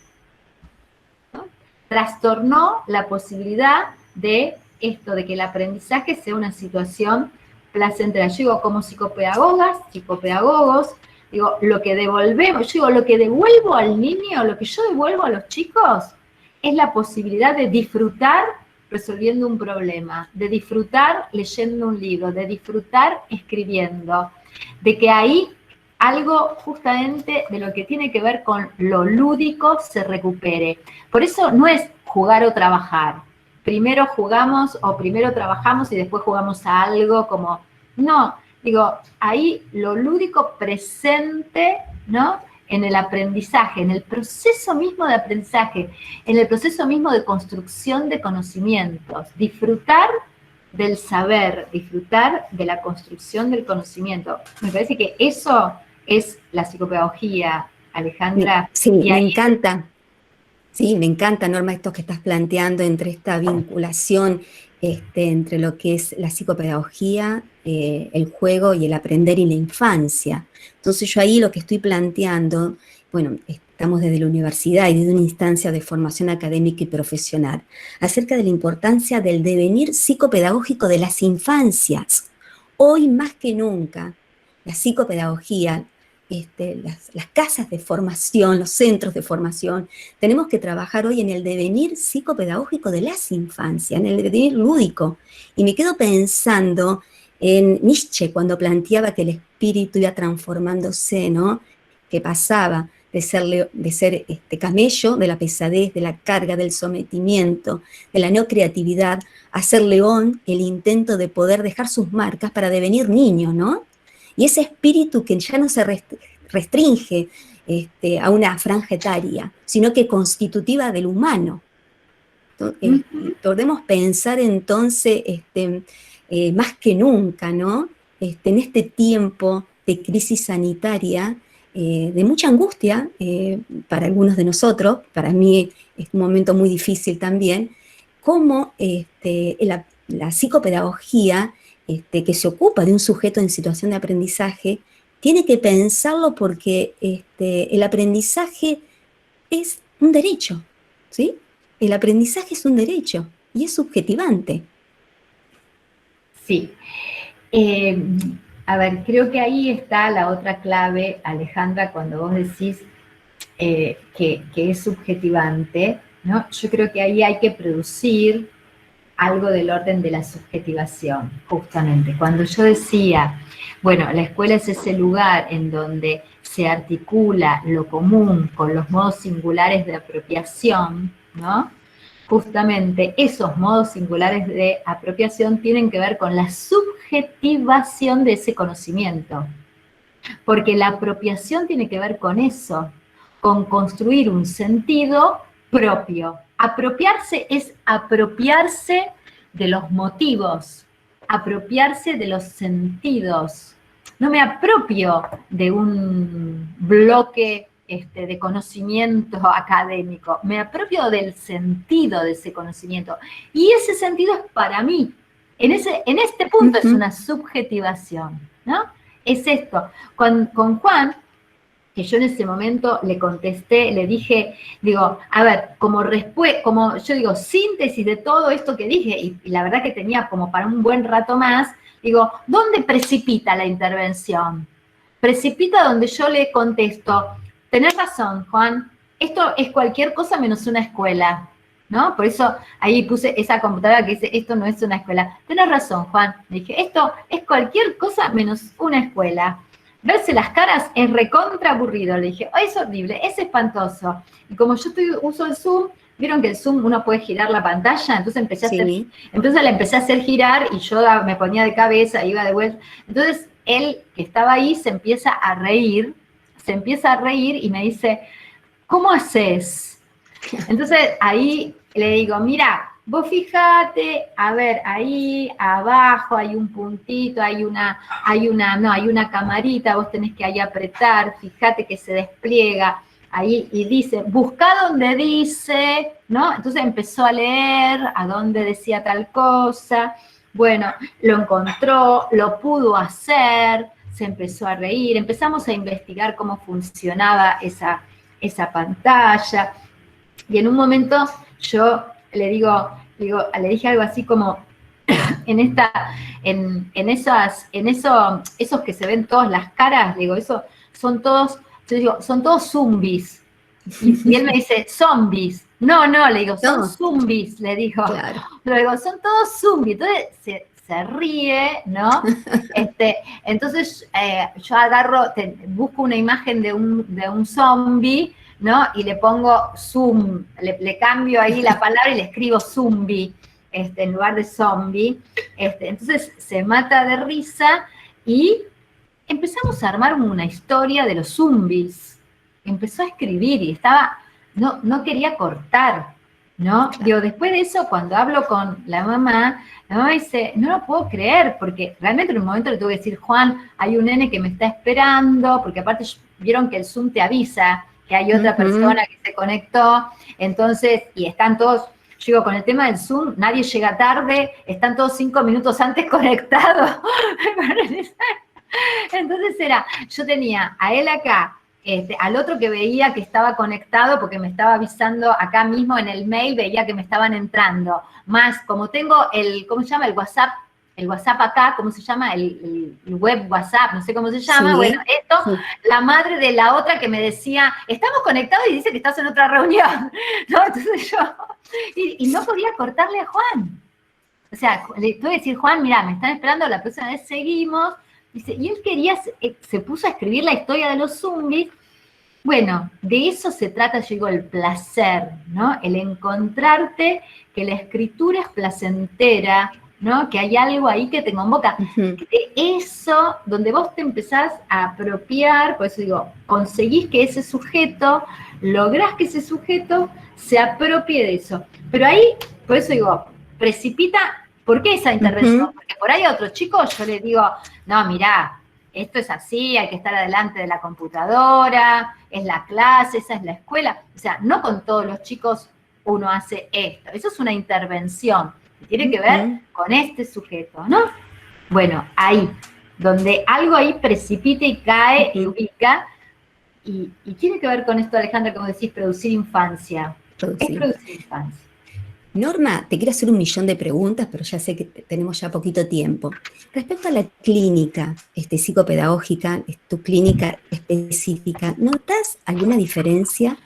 ¿no? Trastornó la posibilidad de esto, de que el aprendizaje sea una situación placentera. Yo digo, como psicopedagogos, digo, lo que devuelvo al niño, lo que yo devuelvo a los chicos, es la posibilidad de disfrutar resolviendo un problema, de disfrutar leyendo un libro, de disfrutar escribiendo, de que ahí algo justamente de lo que tiene que ver con lo lúdico se recupere. Por eso no es jugar o trabajar. Primero jugamos o primero trabajamos y después jugamos a algo como... No, digo, ahí lo lúdico presente, ¿no? En el aprendizaje, en el proceso mismo de aprendizaje, en el proceso mismo de construcción de conocimientos. Disfrutar del saber, disfrutar de la construcción del conocimiento. Me parece que eso es la psicopedagogía, Alejandra. Sí, me encanta. Sí, me encanta, Norma, esto que estás planteando entre esta vinculación entre lo que es la psicopedagogía, el juego y el aprender y la infancia. Entonces yo ahí lo que estoy planteando, bueno, estamos desde la universidad y desde una instancia de formación académica y profesional, acerca de la importancia del devenir psicopedagógico de las infancias. Hoy más que nunca, la psicopedagogía, las casas de formación, los centros de formación, tenemos que trabajar hoy en el devenir psicopedagógico de las infancias, en el devenir lúdico. Y me quedo pensando en Nietzsche cuando planteaba que el espíritu iba transformándose, ¿no? Que pasaba de ser camello, de la pesadez, de la carga, del sometimiento, de la no creatividad, a ser león, el intento de poder dejar sus marcas para devenir niño, ¿no? Y ese espíritu que ya no se restringe a una franja etaria, sino que constitutiva del humano. Podemos pensar entonces, más que nunca, ¿no? En este tiempo de crisis sanitaria, de mucha angustia para algunos de nosotros, para mí es un momento muy difícil también, cómo la psicopedagogía que se ocupa de un sujeto en situación de aprendizaje tiene que pensarlo porque el aprendizaje es un derecho, ¿sí? El aprendizaje es un derecho y es subjetivante. Sí. A ver, creo que ahí está la otra clave, Alejandra, cuando vos decís que es subjetivante, ¿no? Yo creo que ahí hay que producir algo del orden de la subjetivación, justamente. Cuando yo decía, bueno, la escuela es ese lugar en donde se articula lo común con los modos singulares de apropiación, ¿no? Justamente esos modos singulares de apropiación tienen que ver con la subjetivación de ese conocimiento. Porque la apropiación tiene que ver con eso, con construir un sentido propio. Apropiarse es apropiarse de los motivos, apropiarse de los sentidos. No me apropio de un bloque de conocimiento académico, me apropio del sentido de ese conocimiento. Y ese sentido es para mí. En este punto es una subjetivación, ¿no? Es esto. Con Juan, que yo en ese momento le contesté, le dije, digo, a ver, como yo digo, síntesis de todo esto que dije, y la verdad que tenía como para un buen rato más, digo, ¿dónde precipita la intervención? Precipita donde yo le contesto, tenés razón, Juan, esto es cualquier cosa menos una escuela, ¿no? Por eso ahí puse esa computadora que dice, esto no es una escuela. Tenés razón, Juan. Le dije, esto es cualquier cosa menos una escuela. Verse las caras es recontra aburrido. Le dije, oh, es horrible, es espantoso. Y como yo uso el Zoom, vieron que el Zoom uno puede girar la pantalla, entonces le empecé a hacer girar y yo me ponía de cabeza, iba de vuelta. Entonces él, que estaba ahí, se empieza a reír y me dice, ¿cómo haces? Entonces ahí le digo, mira, vos fíjate, a ver, ahí abajo hay un puntito, hay una camarita, vos tenés que ahí apretar, fíjate que se despliega, ahí, y dice, buscá donde dice, ¿no? Entonces empezó a leer a dónde decía tal cosa, bueno, lo encontró, lo pudo hacer, se empezó a reír, empezamos a investigar cómo funcionaba esa pantalla, y en un momento yo le dije algo así como, esos que se ven todas las caras, digo, eso son todos, yo digo, son todos zombies. Y él me dice, zombies. No, le digo, son zombies, le digo. Claro. Pero digo, son todos zombies. Entonces se ríe, ¿no? Entonces yo busco una imagen de un zombie, ¿no? Y le pongo zoom, le cambio ahí la palabra y le escribo zombie, en lugar de zombie. Entonces se mata de risa y empezamos a armar una historia de los zombies. Empezó a escribir y no quería cortar, ¿no? Claro. Digo, después de eso, cuando hablo con la mamá dice, no lo puedo creer, porque realmente en un momento le tuve que decir, Juan, hay un nene que me está esperando, porque aparte vieron que el Zoom te avisa que hay otra persona que se conectó, entonces, y están todos, yo digo, con el tema del Zoom, nadie llega tarde, están todos 5 minutos antes conectados. Entonces yo tenía a él acá, al otro que veía que estaba conectado porque me estaba avisando acá mismo en el mail, veía que me estaban entrando, más como tengo ¿cómo se llama? El WhatsApp acá, ¿cómo se llama? El web WhatsApp, no sé cómo se llama. Sí, bueno, la madre de la otra que me decía, estamos conectados y dice que estás en otra reunión, ¿no? Entonces yo, y no podía cortarle a Juan. O sea, le tuve que decir, Juan, mira, me están esperando, la próxima vez seguimos. Dice, y él se puso a escribir la historia de los zombies, Bueno, de eso se trata, yo digo, el placer, ¿no? El encontrarte que la escritura es placentera, ¿no? Que hay algo ahí que te convoca. Ujú. De eso, donde vos te empezás a apropiar, por eso digo, conseguís que ese sujeto, lográs que ese sujeto se apropie de eso. Pero ahí, por eso digo, precipita, ¿por qué esa intervención? Ujú. Porque por ahí a otros chicos yo les digo, no, mirá, esto es así, hay que estar adelante de la computadora, es la clase, esa es la escuela. O sea, no con todos los chicos uno hace esto. Eso es una intervención que tiene que ver Ujú. con este sujeto, ¿no? Bueno, ahí, donde algo ahí precipita y cae y Ujú. ubica, y tiene que ver con esto, Alejandra, como decís, producir infancia. Es Producir. producir infancia. Norma, te quiero hacer 1.000.000 de preguntas, pero ya sé que tenemos ya poquito tiempo. Respecto a la clínica psicopedagógica, tu clínica específica, ¿notas alguna diferencia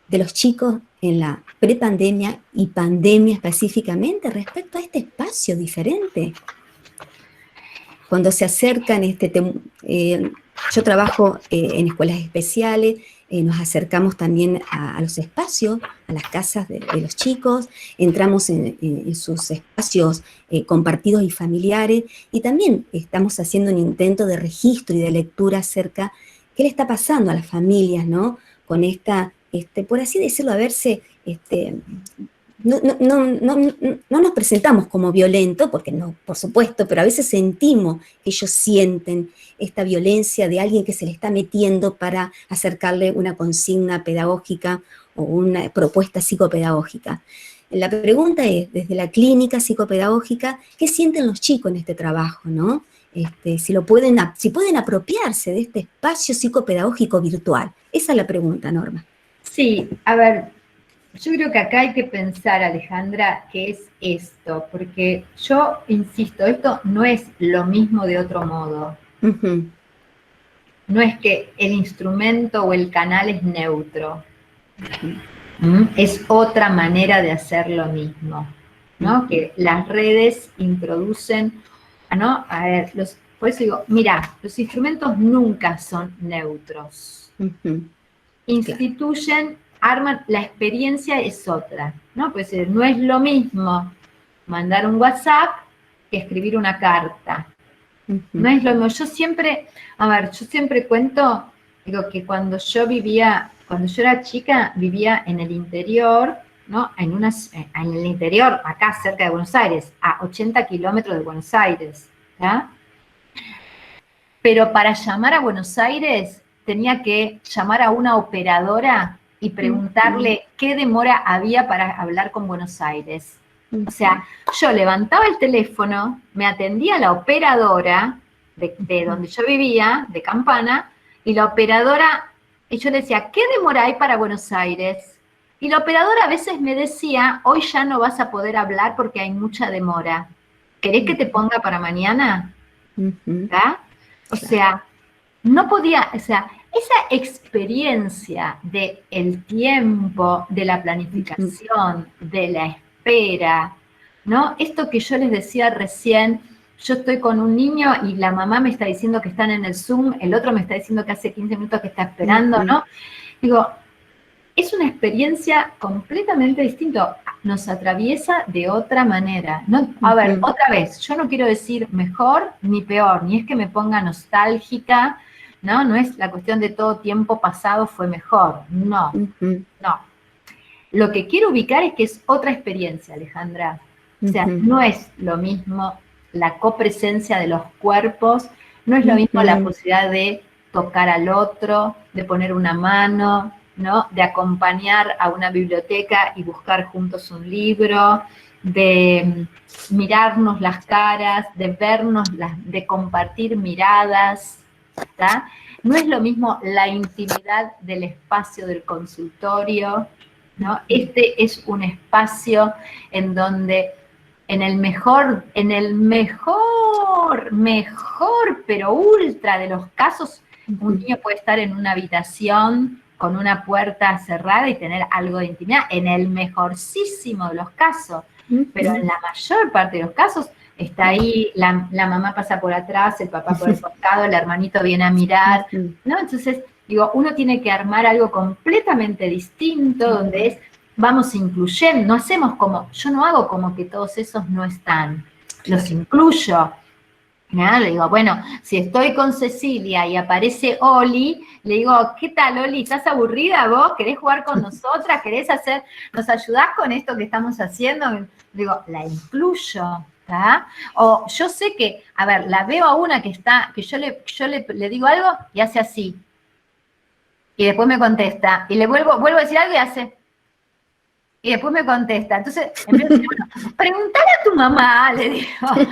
de los chicos en la prepandemia y pandemia específicamente respecto a este espacio diferente? Cuando se acercan, yo trabajo en escuelas especiales, nos acercamos también a los espacios, a las casas de los chicos, entramos en sus espacios compartidos y familiares, y también estamos haciendo un intento de registro y de lectura acerca qué le está pasando a las familias, ¿no? Con esta, por así decirlo, a verse, no nos presentamos como violentos, porque no, por supuesto, pero a veces sentimos que ellos sienten esta violencia de alguien que se le está metiendo para acercarle una consigna pedagógica o una propuesta psicopedagógica. La pregunta es, desde la clínica psicopedagógica, ¿qué sienten los chicos en este trabajo, no? Si pueden apropiarse de este espacio psicopedagógico virtual. Esa es la pregunta, Norma. Sí, a ver, yo creo que acá hay que pensar, Alejandra, que es esto, porque yo insisto, esto no es lo mismo de otro modo. Uh-huh. No es que el instrumento o el canal es neutro. Es otra manera de hacer lo mismo, ¿no? Que las redes introducen, ¿no? A ver, por eso digo, mira, los instrumentos nunca son neutros. Instituyen, arman, la experiencia es otra, ¿no? Pues no es lo mismo mandar un WhatsApp que escribir una carta. No es lo mismo. Yo siempre cuento, digo que cuando yo era chica, vivía en el interior, ¿no? En el interior, acá cerca de Buenos Aires, a 80 kilómetros de Buenos Aires, ¿ya? Pero para llamar a Buenos Aires tenía que llamar a una operadora y preguntarle qué demora había para hablar con Buenos Aires. O sea, yo levantaba el teléfono, me atendía la operadora de donde yo vivía, de Campana, y la operadora, y yo le decía, ¿qué demora hay para Buenos Aires? Y la operadora a veces me decía, hoy ya no vas a poder hablar porque hay mucha demora. ¿Querés que te ponga para mañana? ¿Está? O sea, no podía, o sea, esa experiencia del tiempo, de la planificación, de la espera, ¿no? Esto que yo les decía recién, yo estoy con un niño y la mamá me está diciendo que están en el Zoom, el otro me está diciendo que hace 15 minutos que está esperando, ¿no? Digo, es una experiencia completamente distinta, nos atraviesa de otra manera. No, a ver, otra vez, yo no quiero decir mejor ni peor, ni es que me ponga nostálgica, ¿no? No es la cuestión de todo tiempo pasado fue mejor, no, no. Lo que quiero ubicar es que es otra experiencia, Alejandra. O sea, no es lo mismo la copresencia de los cuerpos, no es lo mismo la posibilidad de tocar al otro, de poner una mano, ¿no? De acompañar a una biblioteca y buscar juntos un libro, de mirarnos las caras, de vernos, de compartir miradas, ¿tá? No es lo mismo la intimidad del espacio del consultorio, ¿no? Este es un espacio en donde en el mejor, pero ultra de los casos, un niño puede estar en una habitación con una puerta cerrada y tener algo de intimidad, en el mejorcísimo de los casos, pero en la mayor parte de los casos está ahí, la mamá pasa por atrás, el papá por el costado, el hermanito viene a mirar, ¿no? Entonces, Digo, uno tiene que armar algo completamente distinto, donde es, vamos incluyendo, no hacemos como, yo no hago como que todos esos no están, los incluyo. ¿No? Le digo, bueno, si estoy con Cecilia y aparece Oli, le digo, ¿qué tal, Oli? ¿Estás aburrida vos? ¿Querés jugar con nosotras? ¿Nos ayudás con esto que estamos haciendo? Le digo, la incluyo, ¿tá? O yo sé que, a ver, la veo a una que está, que yo le digo algo y hace así. Y después me contesta. Y le vuelvo a decir algo y hace. Y después me contesta. Entonces, empiezo a decir, bueno, preguntale a tu mamá, le digo. A ver,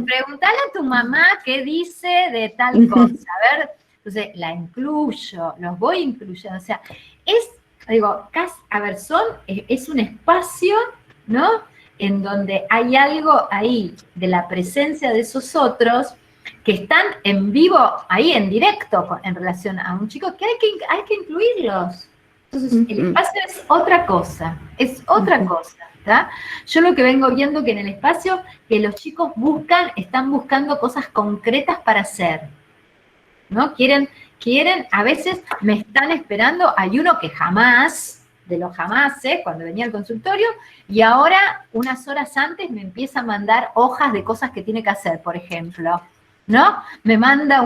preguntale a tu mamá qué dice de tal cosa. A ver, entonces la incluyo, los voy incluyendo. O sea, es un espacio, ¿no? En donde hay algo ahí de la presencia de esos otros que están en vivo, ahí en directo, en relación a un chico, que hay que incluirlos. Entonces, el espacio es otra cosa, ¿tá? Yo lo que vengo viendo que en el espacio, que los chicos están buscando cosas concretas para hacer, ¿no? Quieren, a veces me están esperando, hay uno que jamás, de los jamases, cuando venía al consultorio, y ahora, unas horas antes, me empieza a mandar hojas de cosas que tiene que hacer, por ejemplo, ¿no? Me manda,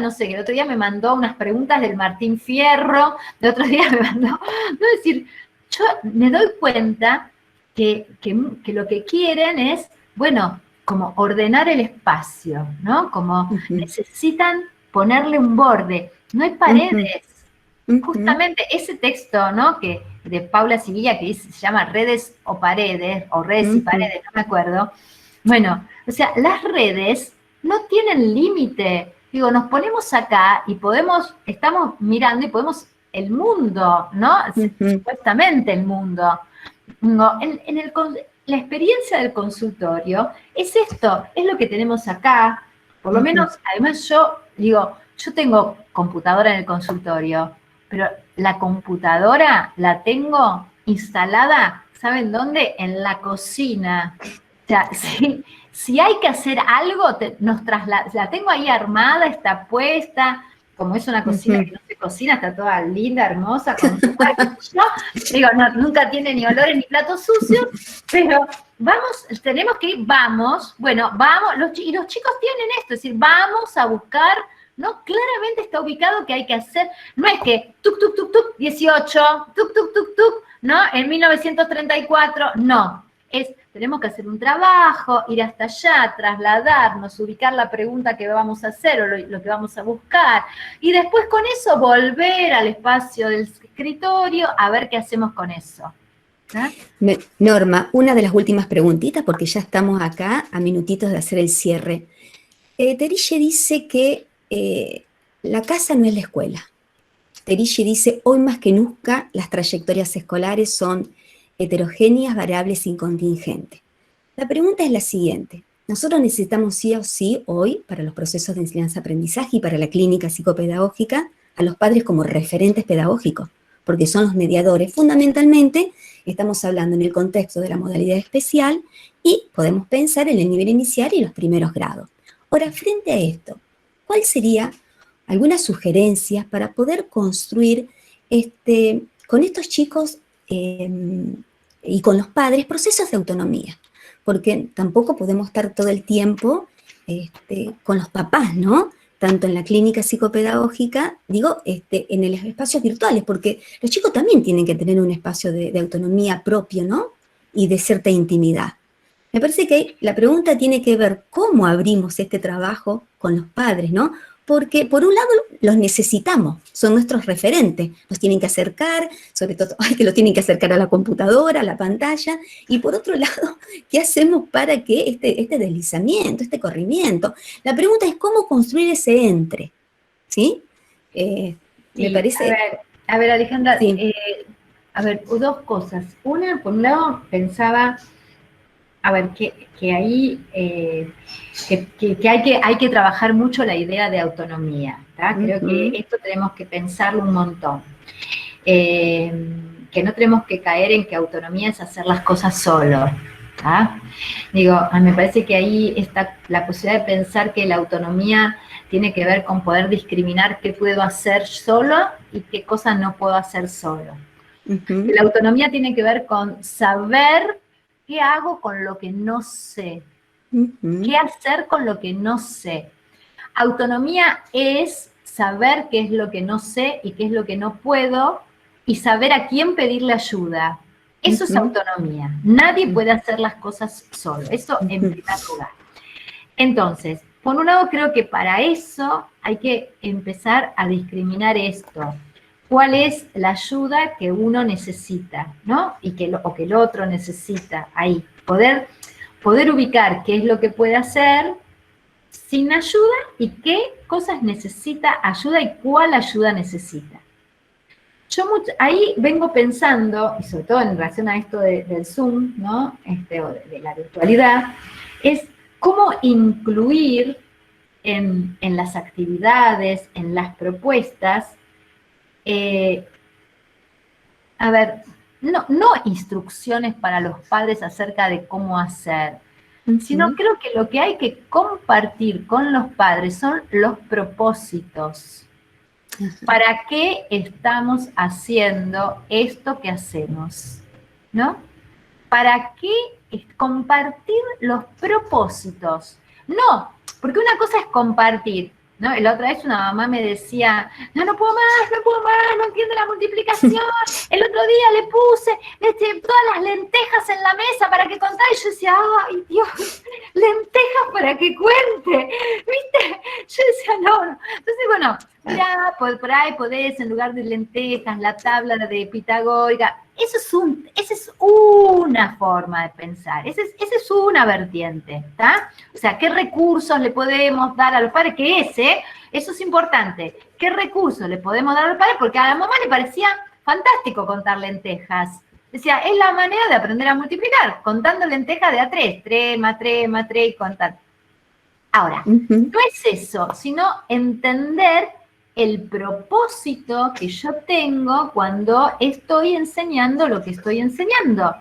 no sé, el otro día me mandó unas preguntas del Martín Fierro, el otro día me mandó, no, es decir, yo me doy cuenta que lo que quieren es, bueno, como ordenar el espacio, ¿no? Como necesitan ponerle un borde, no hay paredes. Justamente ese texto, ¿no? Que de Paula Sivilla, que se llama Redes o Paredes, o Redes y Paredes, no me acuerdo. Bueno, o sea, las redes no tienen límite. Digo, nos ponemos acá y estamos mirando y podemos, el mundo, ¿no? Supuestamente el mundo. No, la experiencia del consultorio es esto, es lo que tenemos acá. Por lo menos, además yo tengo computadora en el consultorio, pero la computadora la tengo instalada, ¿saben dónde? En la cocina. O sea, si hay que hacer algo, la tengo ahí armada, está puesta, como es una cocina que no se cocina, está toda linda, hermosa, con su digo, nunca tiene ni olores ni platos sucios, pero tenemos que ir, vamos, y los chicos tienen esto, es decir, vamos a buscar, ¿no? Claramente está ubicado que hay que hacer, no es que tuk, tuk, tuk, tuk, 18, tuk, tuk, tuk, tuk, ¿no? En 1934, no. Tenemos que hacer un trabajo, ir hasta allá, trasladarnos, ubicar la pregunta que vamos a hacer o lo que vamos a buscar, y después con eso volver al espacio del escritorio a ver qué hacemos con eso. ¿Eh? Norma, una de las últimas preguntitas, porque ya estamos acá a minutitos de hacer el cierre. Teriche dice que la casa no es la escuela. Teriche dice, hoy más que nunca las trayectorias escolares son heterogéneas, variables y contingentes. La pregunta es la siguiente. Nosotros necesitamos sí o sí hoy, para los procesos de enseñanza-aprendizaje y para la clínica psicopedagógica, a los padres como referentes pedagógicos, porque son los mediadores. Fundamentalmente, estamos hablando en el contexto de la modalidad especial y podemos pensar en el nivel inicial y los primeros grados. Ahora, frente a esto, ¿cuál sería algunas sugerencias para poder construir con estos chicos y con los padres procesos de autonomía? Porque tampoco podemos estar todo el tiempo con los papás, ¿no? Tanto en la clínica psicopedagógica, en los espacios virtuales, porque los chicos también tienen que tener un espacio de autonomía propio, ¿no? Y de cierta intimidad. Me parece que la pregunta tiene que ver cómo abrimos este trabajo con los padres, ¿no? Porque por un lado los necesitamos, son nuestros referentes, nos tienen que acercar, sobre todo que los tienen que acercar a la computadora, a la pantalla, y por otro lado, ¿qué hacemos para que este deslizamiento, este corrimiento? La pregunta es cómo construir ese entre, ¿sí? Me parece... A ver, Alejandra, sí. Dos cosas. Una, por un lado, pensaba... que ahí hay que trabajar mucho la idea de autonomía, ¿tá? Creo que esto tenemos que pensarlo un montón. Que no tenemos que caer en que autonomía es hacer las cosas solo, Digo, me parece que ahí está la posibilidad de pensar que la autonomía tiene que ver con poder discriminar qué puedo hacer solo y qué cosas no puedo hacer solo. Uh-huh. La autonomía tiene que ver con saber qué hago con lo que no sé, Uh-huh. qué hacer con lo que no sé. Autonomía es saber qué es lo que no sé y qué es lo que no puedo y saber a quién pedirle ayuda. Eso es autonomía. Nadie puede hacer las cosas solo. Eso en primer lugar. Entonces, por un lado creo que para eso hay que empezar a discriminar esto. ¿Cuál es la ayuda que uno necesita, ¿no? Y que el otro necesita ahí. Poder ubicar qué es lo que puede hacer sin ayuda y qué cosas necesita ayuda y cuál ayuda necesita. Yo ahí vengo pensando, y sobre todo en relación a esto del Zoom, ¿no? O de la virtualidad, es cómo incluir en las actividades, en las propuestas, no instrucciones para los padres acerca de cómo hacer, sino creo que lo que hay que compartir con los padres son los propósitos. ¿Para qué estamos haciendo esto que hacemos? ¿No? ¿Para qué compartir los propósitos? No, porque una cosa es compartir, ¿no? La otra vez una mamá me decía, no puedo más, no entiendo la multiplicación. El otro día le puse todas las lentejas en la mesa para que contara, y yo decía, ay Dios, lentejas para que cuente, ¿viste? Yo decía, no. Entonces, bueno, mirá, por ahí podés, en lugar de lentejas, la tabla de pitagórica. Esa es una forma de pensar, esa es una vertiente, ¿está? O sea, ¿qué recursos le podemos dar a los padres? Eso es importante. ¿Qué recursos le podemos dar a los padres? Porque a la mamá le parecía fantástico contar lentejas. Decía, es la manera de aprender a multiplicar, contando lentejas de a 3, 3 más 3 más 3 y contar. Ahora, no es eso, sino entender el propósito que yo tengo cuando estoy enseñando lo que estoy enseñando.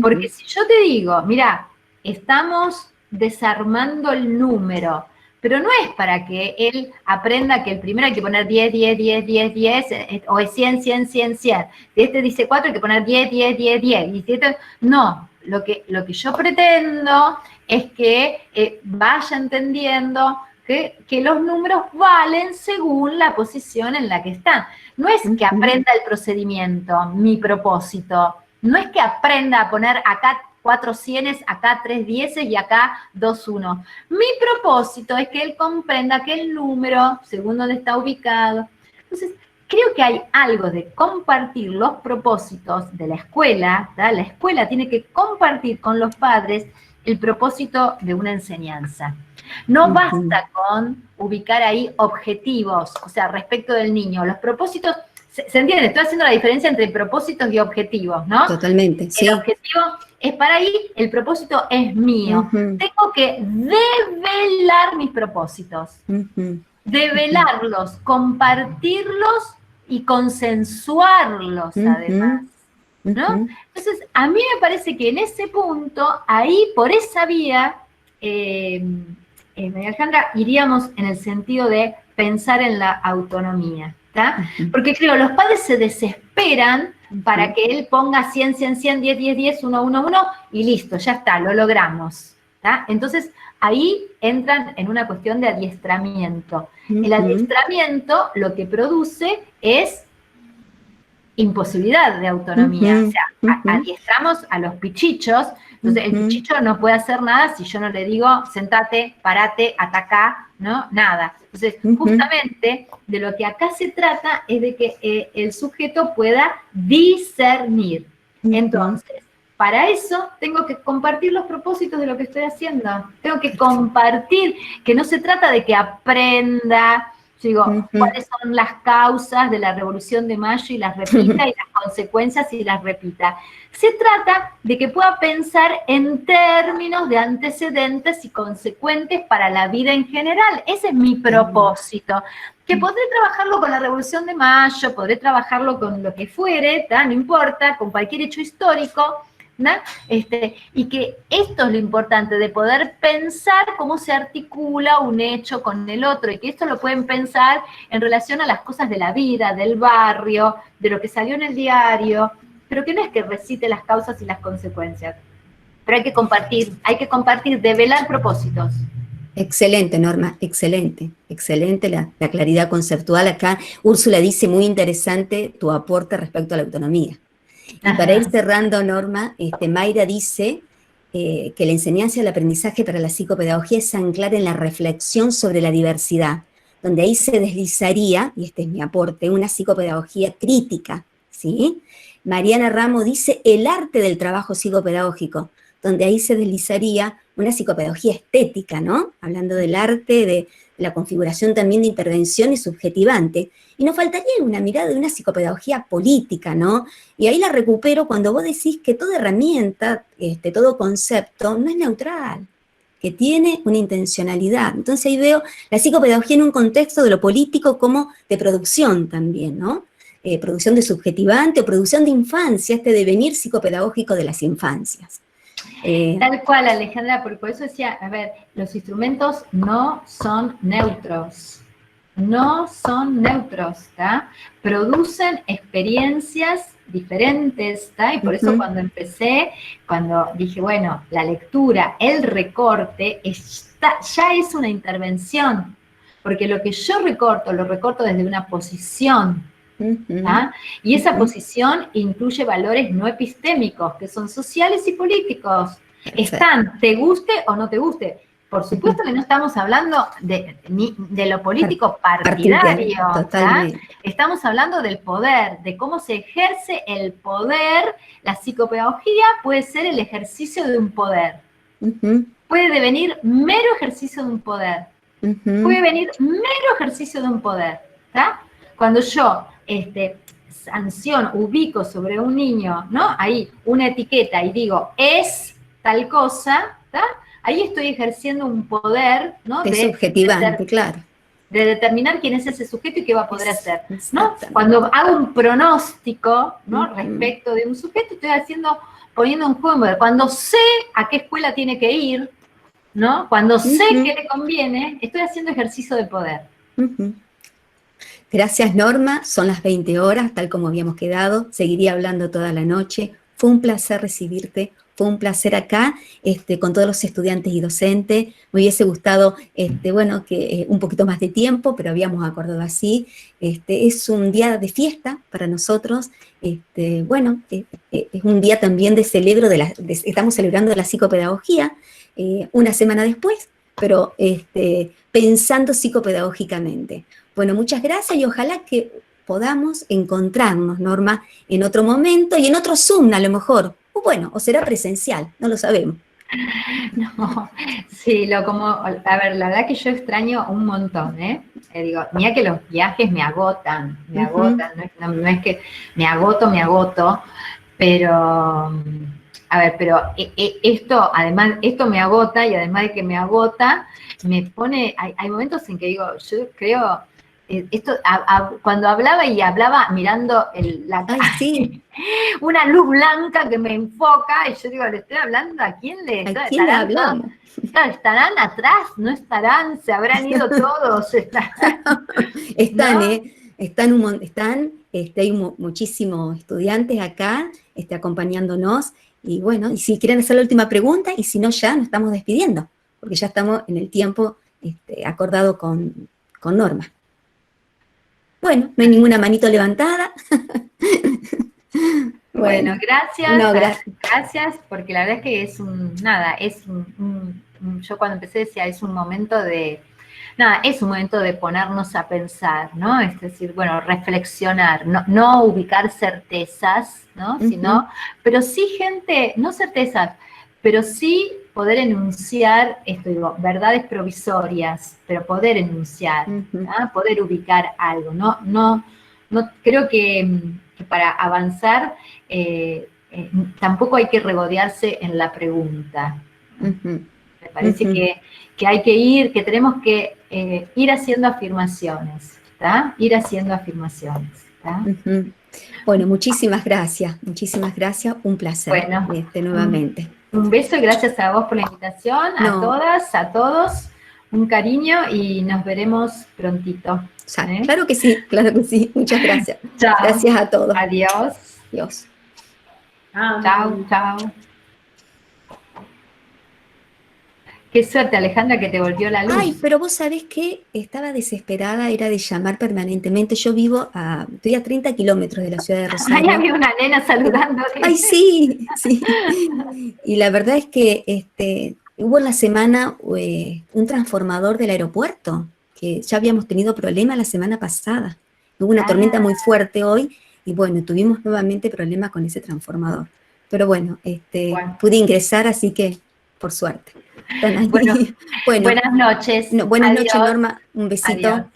Porque si yo te digo, mira, estamos desarmando el número, pero no es para que él aprenda que el primero hay que poner 10, 10, 10, 10, 10, o es 100, 100, 100, 100. Si este dice 4, hay que poner 10, 10, 10, 10. Y si este, no, lo que yo pretendo es que vaya entendiendo que los números valen según la posición en la que están. No es que aprenda el procedimiento, mi propósito. No es que aprenda a poner acá 4 cienes, acá 3 dieces y acá 2 unos. Mi propósito es que él comprenda que el número, según donde está ubicado. Entonces, creo que hay algo de compartir los propósitos de la escuela, ¿tá? La escuela tiene que compartir con los padres el propósito de una enseñanza. No basta con ubicar ahí objetivos, o sea, respecto del niño. Los propósitos, ¿se entiende? Estoy haciendo la diferencia entre propósitos y objetivos, ¿no? Totalmente, sí. El objetivo es para ahí, el propósito es mío. Tengo que develar mis propósitos. Develarlos, compartirlos y consensuarlos, además. ¿No? Entonces, a mí me parece que en ese punto, ahí, por esa vía, María Alejandra, iríamos en el sentido de pensar en la autonomía, ¿tá? Porque creo, los padres se desesperan para que él ponga 100, 100, 100, 10, 10, 10, 1, 1, 1, y listo, ya está, lo logramos, ¿tá? Entonces, ahí entran en una cuestión de adiestramiento. El adiestramiento lo que produce es imposibilidad de autonomía. O sea, adiestramos a los pichichos, entonces el pichicho no puede hacer nada si yo no le digo, sentate, parate, atacá, ¿no? Nada. Entonces, justamente de lo que acá se trata es de que el sujeto pueda discernir. Entonces, para eso tengo que compartir los propósitos de lo que estoy haciendo. Tengo que compartir, que no se trata de que aprenda. Yo digo, ¿cuáles son las causas de la Revolución de Mayo? Y las repita, y las consecuencias y las repita. Se trata de que pueda pensar en términos de antecedentes y consecuentes para la vida en general. Ese es mi propósito. Que podré trabajarlo con la Revolución de Mayo, podré trabajarlo con lo que fuere, no importa, con cualquier hecho histórico, ¿no? Y que esto es lo importante, de poder pensar cómo se articula un hecho con el otro, y que esto lo pueden pensar en relación a las cosas de la vida, del barrio, de lo que salió en el diario, pero que no es que recite las causas y las consecuencias, pero hay que compartir, develar propósitos. Excelente, Norma, excelente, excelente la claridad conceptual acá. Úrsula dice, muy interesante tu aporte respecto a la autonomía. Y para ir cerrando, Norma, Mayra dice que la enseñanza y el aprendizaje para la psicopedagogía es anclar en la reflexión sobre la diversidad, donde ahí se deslizaría, y este es mi aporte, una psicopedagogía crítica, ¿sí? Mariana Ramos dice el arte del trabajo psicopedagógico, donde ahí se deslizaría una psicopedagogía estética, ¿no? Hablando del arte, de la configuración también de intervención y subjetivante. Y nos faltaría una mirada de una psicopedagogía política, ¿no? Y ahí la recupero cuando vos decís que toda herramienta, todo concepto, no es neutral, que tiene una intencionalidad. Entonces ahí veo la psicopedagogía en un contexto de lo político como de producción también, ¿no? Producción de subjetivante o producción de infancia, este devenir psicopedagógico de las infancias. Tal cual, Alejandra, porque por eso decía, a ver, los instrumentos no son neutros, no son neutros, ¿tá? Producen experiencias diferentes, ¿tá? Y por eso cuando empecé, cuando dije, bueno, la lectura, el recorte, ya es una intervención, porque lo que yo recorto, lo recorto desde una posición, ¿tá? Y esa posición incluye valores no epistémicos, que son sociales y políticos. Están, te guste o no te guste. Por supuesto que no estamos hablando de lo político partidario, ¿tá? Estamos hablando del poder, de cómo se ejerce el poder. La psicopedagogía puede ser el ejercicio de un poder. Puede devenir mero ejercicio de un poder. Puede venir mero ejercicio de un poder, ¿tá? Cuando yo sanciono, ubico sobre un niño, ¿no? Ahí una etiqueta y digo, es tal cosa, ¿tá? Ahí estoy ejerciendo un poder, ¿no? De subjetivante, claro. De determinar quién es ese sujeto y qué va a poder hacer, ¿no? Cuando hago un pronóstico, ¿no? Respecto de un sujeto, estoy poniendo un juego. Cuando sé a qué escuela tiene que ir, ¿no? Cuando sé qué le conviene, estoy haciendo ejercicio de poder. Gracias, Norma. Son las 20 horas, tal como habíamos quedado. Seguiría hablando toda la noche. Fue un placer recibirte. Fue un placer acá con todos los estudiantes y docentes. Me hubiese gustado, bueno, que un poquito más de tiempo, pero habíamos acordado así. Es un día de fiesta para nosotros. Bueno, es un día también de celebro, estamos celebrando la psicopedagogía una semana después, pero pensando psicopedagógicamente. Bueno, muchas gracias y ojalá que podamos encontrarnos, Norma, en otro momento y en otro Zoom a lo mejor. O bueno, o será presencial, no lo sabemos. No, sí, a ver, la verdad que yo extraño un montón, digo, mira que los viajes me agotan, no es que me agoto, pero, a ver, pero esto, además, esto me agota, y además de que me agota, me pone, hay momentos en que digo, yo creo, cuando hablaba mirando una luz blanca que me enfoca, y yo digo, ¿le estoy hablando a quién le hablamos? ¿Estarán atrás? ¿No estarán? ¿Se habrán ido todos? Hay muchísimos estudiantes acá acompañándonos, y bueno, y si quieren hacer la última pregunta, y si no ya nos estamos despidiendo, porque ya estamos en el tiempo acordado con Norma. Bueno, no hay ninguna manito levantada. Bueno, gracias. Gracias, porque la verdad es que yo cuando empecé decía, es un momento de ponernos a pensar, ¿no? Es decir, bueno, reflexionar, no ubicar certezas, ¿no? Sino, pero sí, no certezas, pero sí poder enunciar, verdades provisorias, pero poder enunciar, poder ubicar algo, no creo que para avanzar tampoco hay que regodearse en la pregunta. Me parece que hay que tenemos que ir haciendo afirmaciones, ¿tá? Ir haciendo afirmaciones, ¿tá? Bueno, muchísimas gracias, un placer Bueno, nuevamente. Un beso y gracias a vos por la invitación, a No. todas, a todos, un cariño y nos veremos prontito. Claro que sí, muchas gracias. Chao. Gracias a todos. Adiós. Adiós. Chao, chao. Qué suerte, Alejandra, que te volvió la luz. Ay, pero vos sabés que estaba desesperada, era de llamar permanentemente. Yo estoy a 30 kilómetros de la ciudad de Rosario. Ay, había una nena saludando. Ay, sí. Y la verdad es que hubo en la semana un transformador del aeropuerto, que ya habíamos tenido problemas la semana pasada. Hubo una tormenta muy fuerte hoy y bueno, tuvimos nuevamente problemas con ese transformador. Pero bueno, pude ingresar, así que por suerte. Bueno, buenas noches. Buenas noches, Norma. Un besito. Adiós.